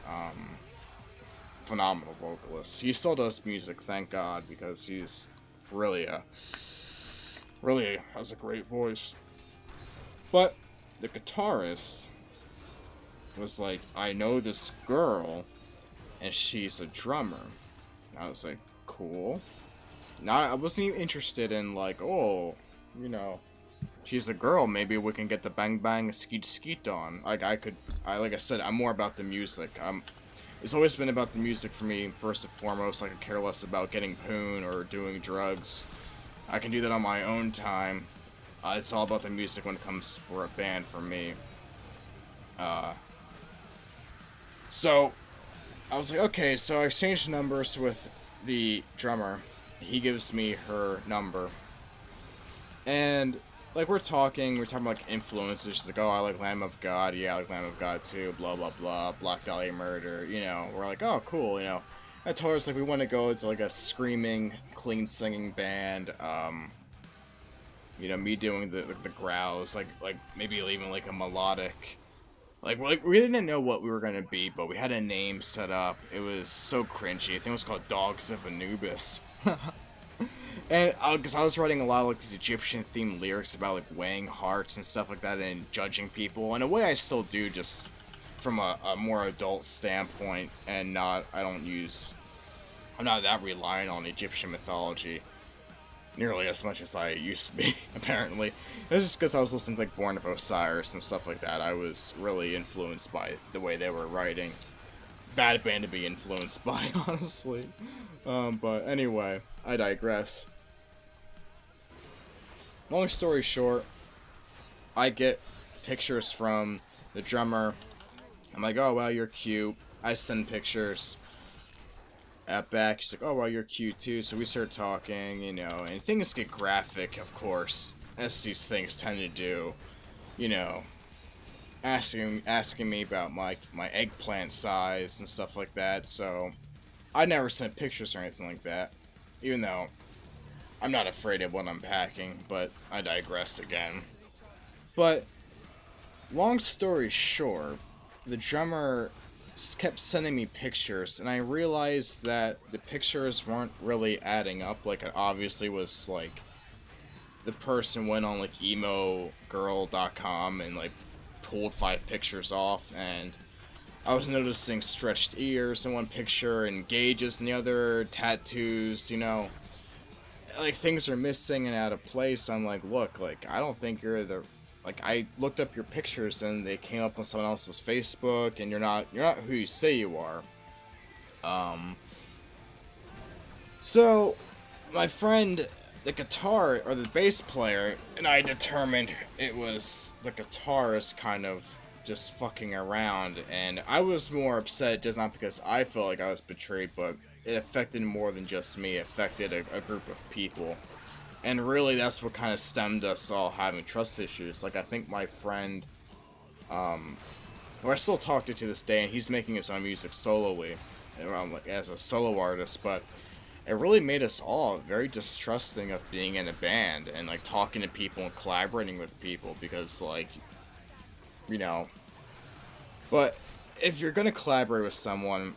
A: phenomenal vocalist. He still does music, thank God, because he's really has a great voice. But the guitarist was like, I know this girl, and she's a drummer. And I was like, cool. I wasn't even interested in like, oh, you know, she's a girl, maybe we can get the bang bang skeet skeet on. Like like I said, I'm more about the music. It's always been about the music for me, first and foremost. I could care less about getting poon or doing drugs. I can do that on my own time. It's all about the music when it comes for a band for me. So, I was like, okay, so I exchanged numbers with the drummer. He gives me her number. And, like, we're talking about, like, influences. She's like, oh, I like Lamb of God. Yeah, I like Lamb of God, too. Blah, blah, blah. Black Dahlia Murder. You know, we're like, oh, cool, you know. I told her, like, we want to go to, like, a screaming, clean singing band. You know, me doing the growls. Like, maybe even, like, a melodic. Like, we didn't know what we were going to be, but we had a name set up. It was so cringy. I think it was called Dogs of Anubis. And, because I was writing a lot of, like, these Egyptian-themed lyrics about, like, weighing hearts and stuff like that and judging people. In a way, I still do, just from a more adult standpoint, and I'm not that reliant on Egyptian mythology nearly as much as I used to be, apparently. It's just because I was listening to, like, Born of Osiris and stuff like that. I was really influenced by the way they were writing. Bad band to be influenced by, honestly. But anyway, I digress. Long story short, I get pictures from the drummer. I'm like, oh, wow, you're cute. I send pictures back. She's like, oh, wow, you're cute too. So we start talking, you know, and things get graphic, of course, as these things tend to do. You know, asking me about my eggplant size and stuff like that. So I never sent pictures or anything like that, even though I'm not afraid of what I'm packing, but I digress again. But long story short, the drummer kept sending me pictures, and I realized that the pictures weren't really adding up. Like, it obviously was, like, the person went on like emogirl.com and like pulled 5 pictures off, and I was noticing stretched ears in one picture and gauges in the other, tattoos, you know, like things are missing and out of place. I'm like, look, like I don't think you're the, like I looked up your pictures and they came up on someone else's Facebook, and you're not who you say you are. So my friend, the guitar or the bass player, and I determined it was the guitarist kind of just fucking around, and I was more upset just not because I felt like I was betrayed, but it affected more than just me. It affected a group of people, and really that's what kind of stemmed us all having trust issues. Like I think my friend, who I still talk to this day, and he's making his own music sololy, like as a solo artist, but it really made us all very distrusting of being in a band and like talking to people and collaborating with people, because like, you know, but if you're gonna collaborate with someone,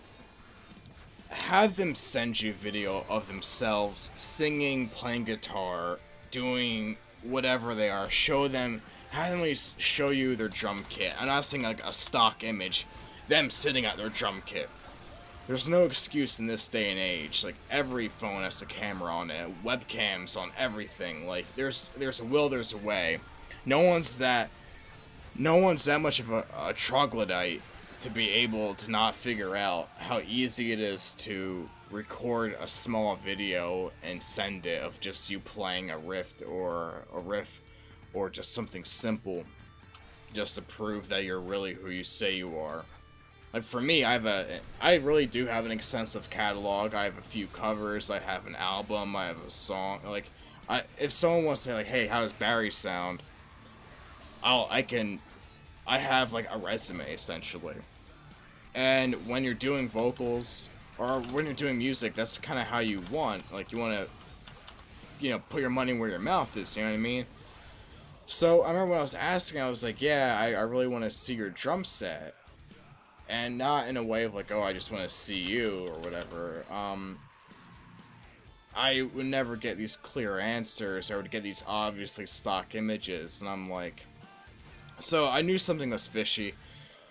A: have them send you video of themselves singing, playing guitar, doing whatever they are. Show them, have them at least show you their drum kit. I'm not saying like a stock image, them sitting at their drum kit. There's no excuse in this day and age. Like every phone has a camera on it, webcams on everything. Like there's a will, there's a way. No one's that much of a troglodyte to be able to not figure out how easy it is to record a small video and send it of just you playing a riff or just something simple, just to prove that you're really who you say you are. Like for me, I really do have an extensive catalog. I have a few covers, I have an album, I have a song. Like if someone wants to say like, hey, how does Barry sound? I have like a resume essentially. And when you're doing vocals or when you're doing music, that's kind of how you want. Like you want to, you know, put your money where your mouth is. You know what I mean? So I remember when I was asking, I was like, yeah, I really want to see your drum set. And not in a way of like, oh, I just want to see you or whatever. I would never get these clear answers. I would get these obviously stock images. And I'm like, so I knew something was fishy.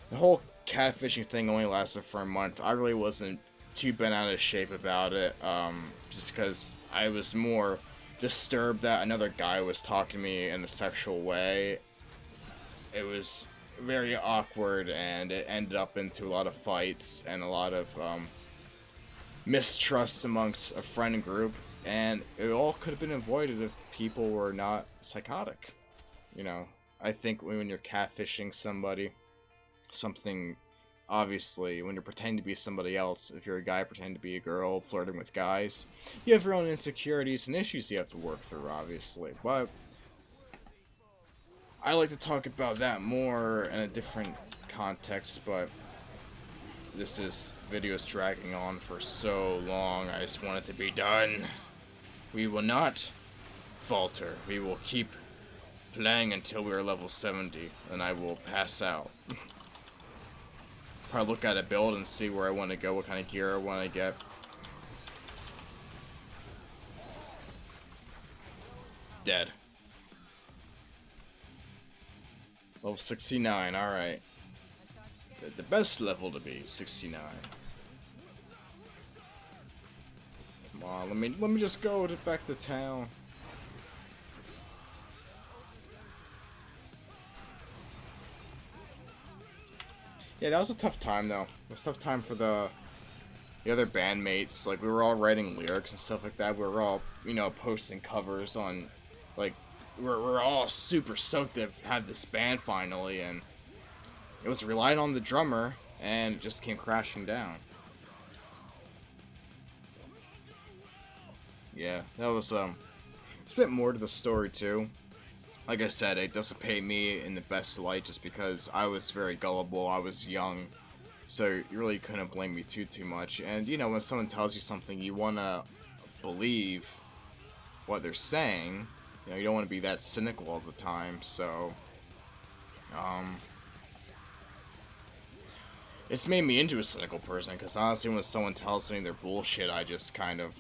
A: The whole catfishing thing only lasted for a month. I really wasn't too bent out of shape about it. Just because I was more disturbed that another guy was talking to me in a sexual way. It was very awkward, and it ended up into a lot of fights and a lot of mistrust amongst a friend group, and it all could have been avoided if people were not psychotic. You know, I think when you're catfishing somebody, something, obviously, when you're pretending to be somebody else, if you're a guy pretending to be a girl, flirting with guys, you have your own insecurities and issues you have to work through, obviously, but I like to talk about that more in a different context, but this video is dragging on for so long. I just want it to be done. We will not falter. We will keep playing until we are level 70, and I will pass out. Probably look at a build and see where I want to go, what kind of gear I want to get. Dead. Level 69, alright. The best level to be, 69. Come on, let me just go back to town. Yeah, that was a tough time though. It was a tough time for the other bandmates. Like, we were all writing lyrics and stuff like that. We were all, you know, posting covers on, like, we're all super stoked to have this band finally, and it was relying on the drummer, and it just came crashing down. Yeah, that was, it's a bit more to the story, too. Like I said, it doesn't paint me in the best light just because I was very gullible, I was young, so you really couldn't blame me too much. And, you know, when someone tells you something, you want to believe what they're saying. You know, you don't want to be that cynical all the time, so, it's made me into a cynical person, because honestly, when someone tells me they're bullshit, I just kind of,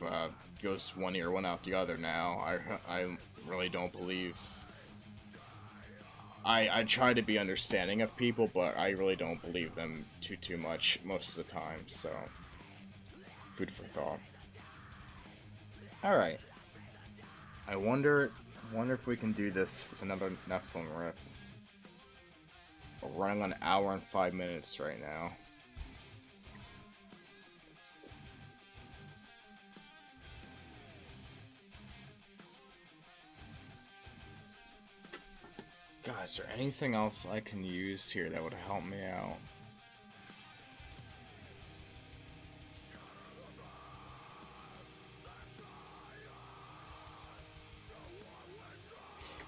A: goes one ear, one out the other now. I really don't believe... I try to be understanding of people, but I really don't believe them too much most of the time, so... Food for thought. Alright. I wonder if we can do this with another Nephilim rip. We're running on an hour and 5 minutes right now. God, is there anything else I can use here that would help me out?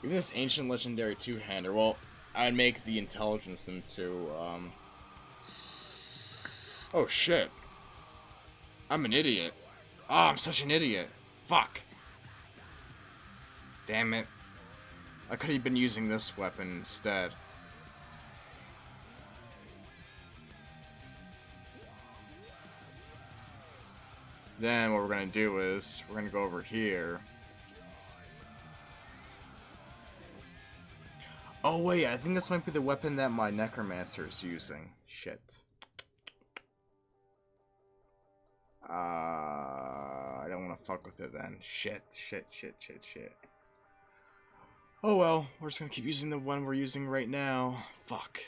A: Even this ancient legendary two-hander, well, I'd make the intelligence into, Oh shit. I'm an idiot. Oh, I'm such an idiot. Fuck. Damn it. I could have been using this weapon instead. Then what we're gonna do is, we're gonna go over here. Oh wait, I think this might be the weapon that my Necromancer is using. Shit. I don't want to fuck with it then. Shit. Oh well, we're just gonna keep using the one we're using right now. Fuck.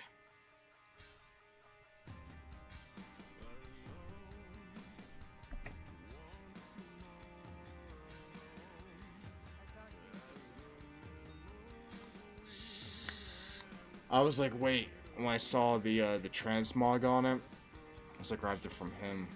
A: I was like, wait, when I saw the transmog on it, I was like, grabbed it from him.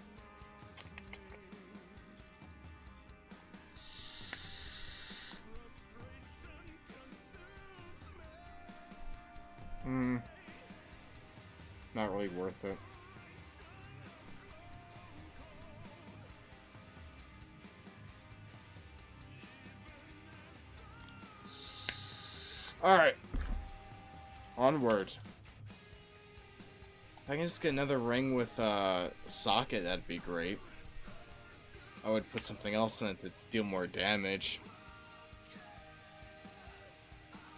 A: Not really worth it. Alright. Onward. If I can just get another ring with a socket, that'd be great. I would put something else in it to deal more damage.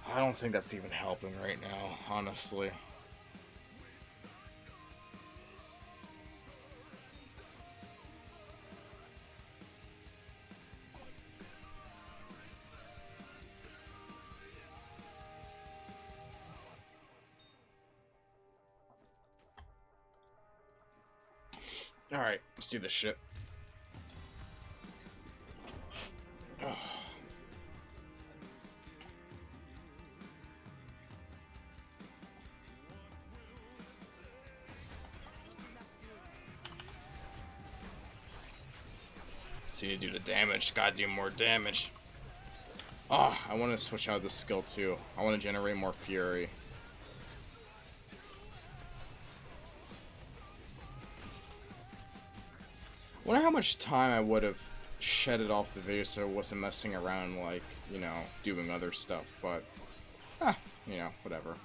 A: I don't think that's even helping right now, honestly. Alright, let's do this shit. Ugh. See to do the damage, gotta do more damage. Oh, I want to switch out the skill too. I want to generate more fury. I wonder how much time I would have shedded off the video so I wasn't messing around, like, you know, doing other stuff, but, you know, whatever.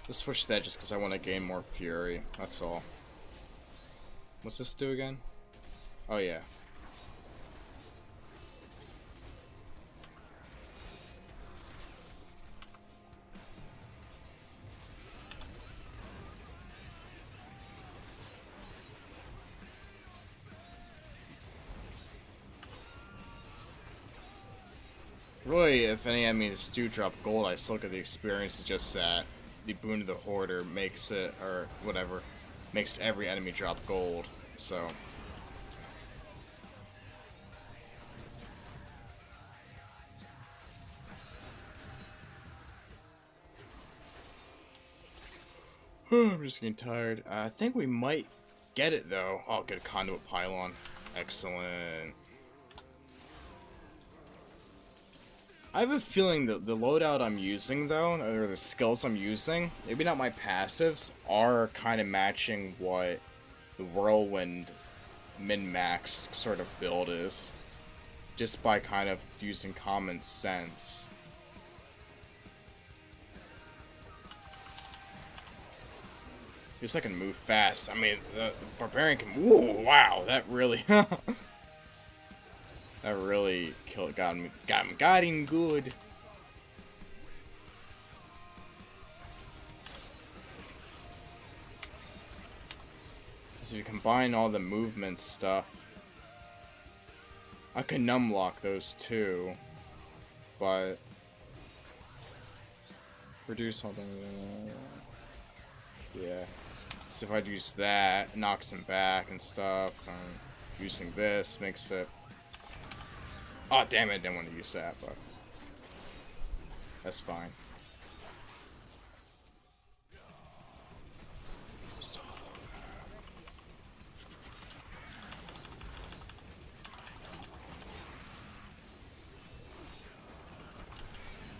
A: Let's switch that just because I want to gain more fury. That's all. What's this do again? Oh yeah. Really, if any enemies do drop gold, I still get the experience. It's just that the Boon of the Hoarder makes it, or whatever, makes every enemy drop gold, so. I'm just getting tired. I think we might get it though. Oh, get a conduit pylon. Excellent. I have a feeling that the loadout I'm using, though, or the skills I'm using, maybe not my passives, are kind of matching what the Whirlwind min-max sort of build is. Just by kind of using common sense. At least I can move fast. I mean, the Barbarian can... Ooh, wow, that really... that really got him good. So you combine all the movement stuff. I can numlock those too, but... Reduce all the... Yeah. So if I use that, it knocks him back and stuff. Using this makes it... Oh, damn it, I didn't want to use that, but... That's fine.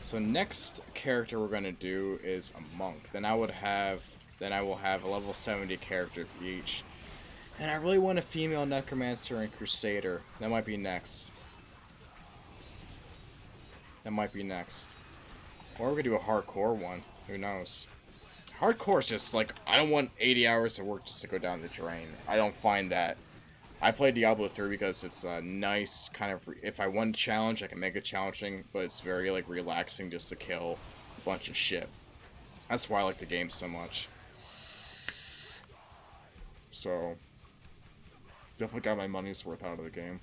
A: So next character we're gonna do is a monk. Then I will have a level 70 character for each. And I really want a female necromancer and crusader. That might be next. Or we're gonna do a hardcore one. Who knows? Hardcore is just like, I don't want 80 hours of work just to go down the drain. I don't find that. I play Diablo 3 because it's a nice kind of... If I want a challenge, I can make it challenging, but it's very, like, relaxing just to kill a bunch of shit. That's why I like the game so much. So... Definitely got my money's worth out of the game.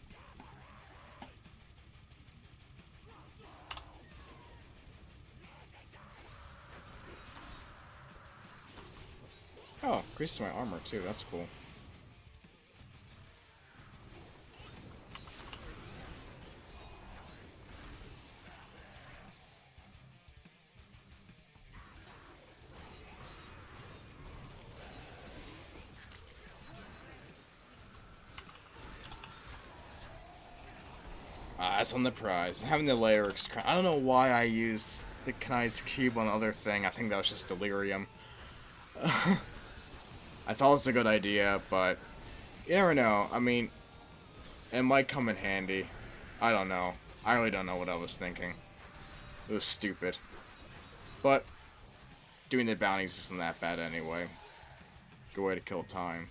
A: Oh, increases my armor, too. That's cool. That's on the prize. Having the lyrics, I don't know why I use the Knight's Cube on the other thing. I think that was just delirium. I thought it was a good idea, but you never know. I mean, it might come in handy. I don't know. I really don't know what I was thinking. It was stupid. But doing the bounties isn't that bad anyway. Good way to kill time.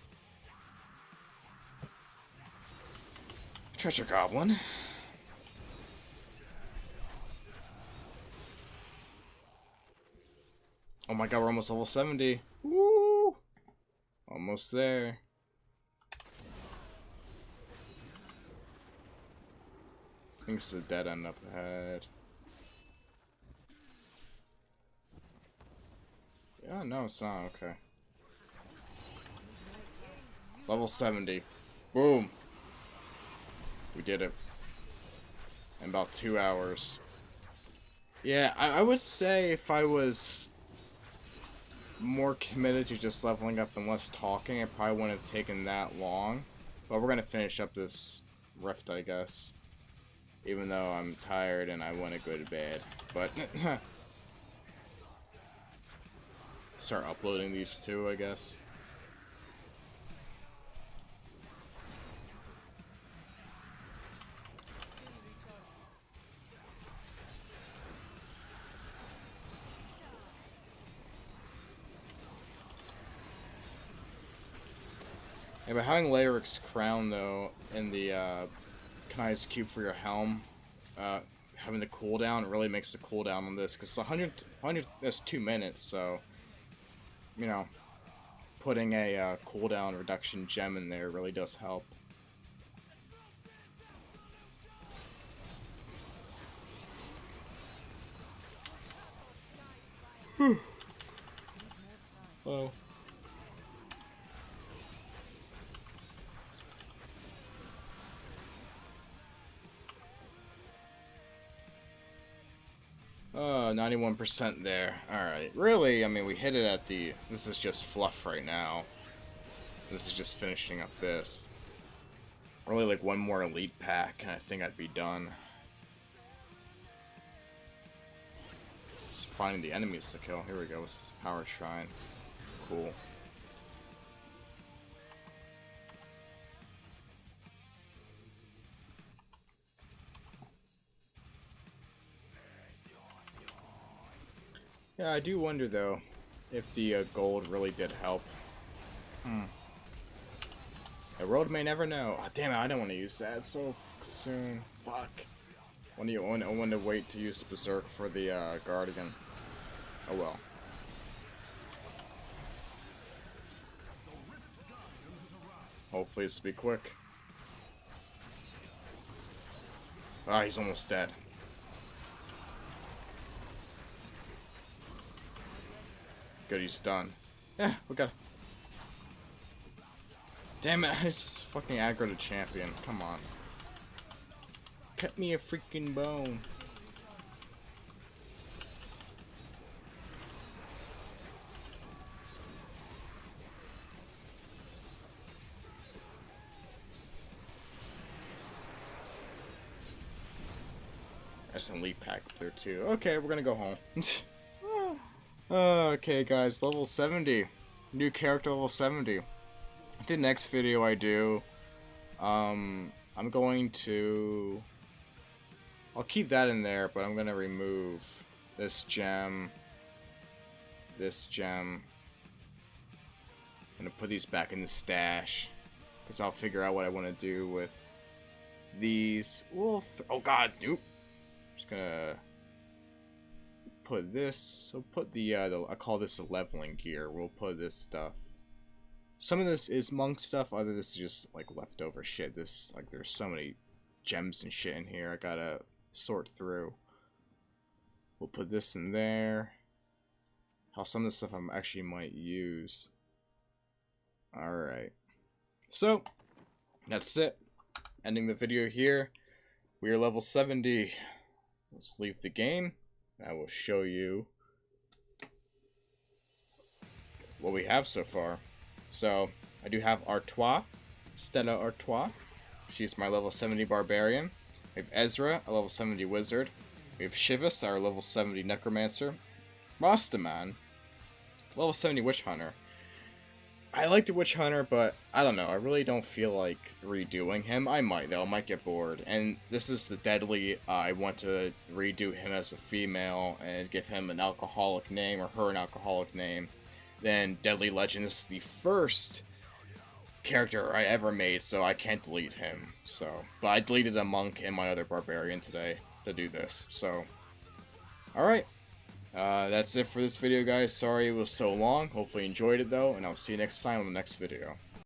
A: Treasure Goblin. Oh my god, we're almost level 70. Woo! Almost there. I think this is a dead end up ahead. Yeah, no, it's not. Okay. Level 70. Boom. We did it. In about 2 hours. Yeah, I would say if I was more committed to just leveling up and less talking, it probably wouldn't have taken that long. But we're gonna finish up this rift, I guess. Even though I'm tired and I want to go to bed. But start uploading these two, I guess. Yeah, but having Lyric's crown though in the Knight's Cube for your helm, having the cooldown really makes the cooldown on this, because 100 that's 2 minutes, so you know, putting a cooldown reduction gem in there really does help. Oh. Oh, 91% there. Alright. Really, I mean, we hit it at the... This is just fluff right now. This is just finishing up this. Really, like, one more elite pack, and I think I'd be done. Just finding the enemies to kill. Here we go. This is Power Shrine. Cool. Yeah, I do wonder though if the gold really did help. The world may never know. Oh, damn it, I don't want to use that so soon. Fuck. I want to wait to use Berserk for the Guardian. Oh well. Hopefully this will be quick. Ah, he's almost dead. Good, he's done. Yeah, we got. Damn it, I just fucking aggroed a champion. Come on. Cut me a freaking bone. There's an elite pack up there too. Okay, we're gonna go home. Okay, guys, level 70. New character level 70. The next video I do, I'm going to... I'll keep that in there, but I'm gonna remove this gem, I'm gonna put these back in the stash, because I'll figure out what I want to do with these. Oh god, nope. Just gonna put this. So put the I call this the leveling gear. We'll put this stuff. Some of this is monk stuff. Other this is just like leftover shit. This like there's so many gems and shit in here. I gotta sort through. We'll put this in there. How some of the stuff I actually might use. All right. So that's it. Ending the video here. We are level 70. Let's leave the game. I will show you what we have so far. So, I do have Artois, Stella Artois. She's my level 70 Barbarian. We have Ezra, a level 70 Wizard. We have Shivas, our level 70 Necromancer. Rostaman, level 70 Witch Hunter. I like the Witch Hunter, but I don't know. I really don't feel like redoing him. I might, though. I might get bored. And this is the Deadly. I want to redo him as a female and give him an alcoholic name, or her an alcoholic name. Then Deadly Legend. This is the first character I ever made, so I can't delete him. So, but I deleted a monk and my other barbarian today to do this. So, alright. That's it for this video, guys. Sorry it was so long. Hopefully you enjoyed it, though, and I'll see you next time on the next video.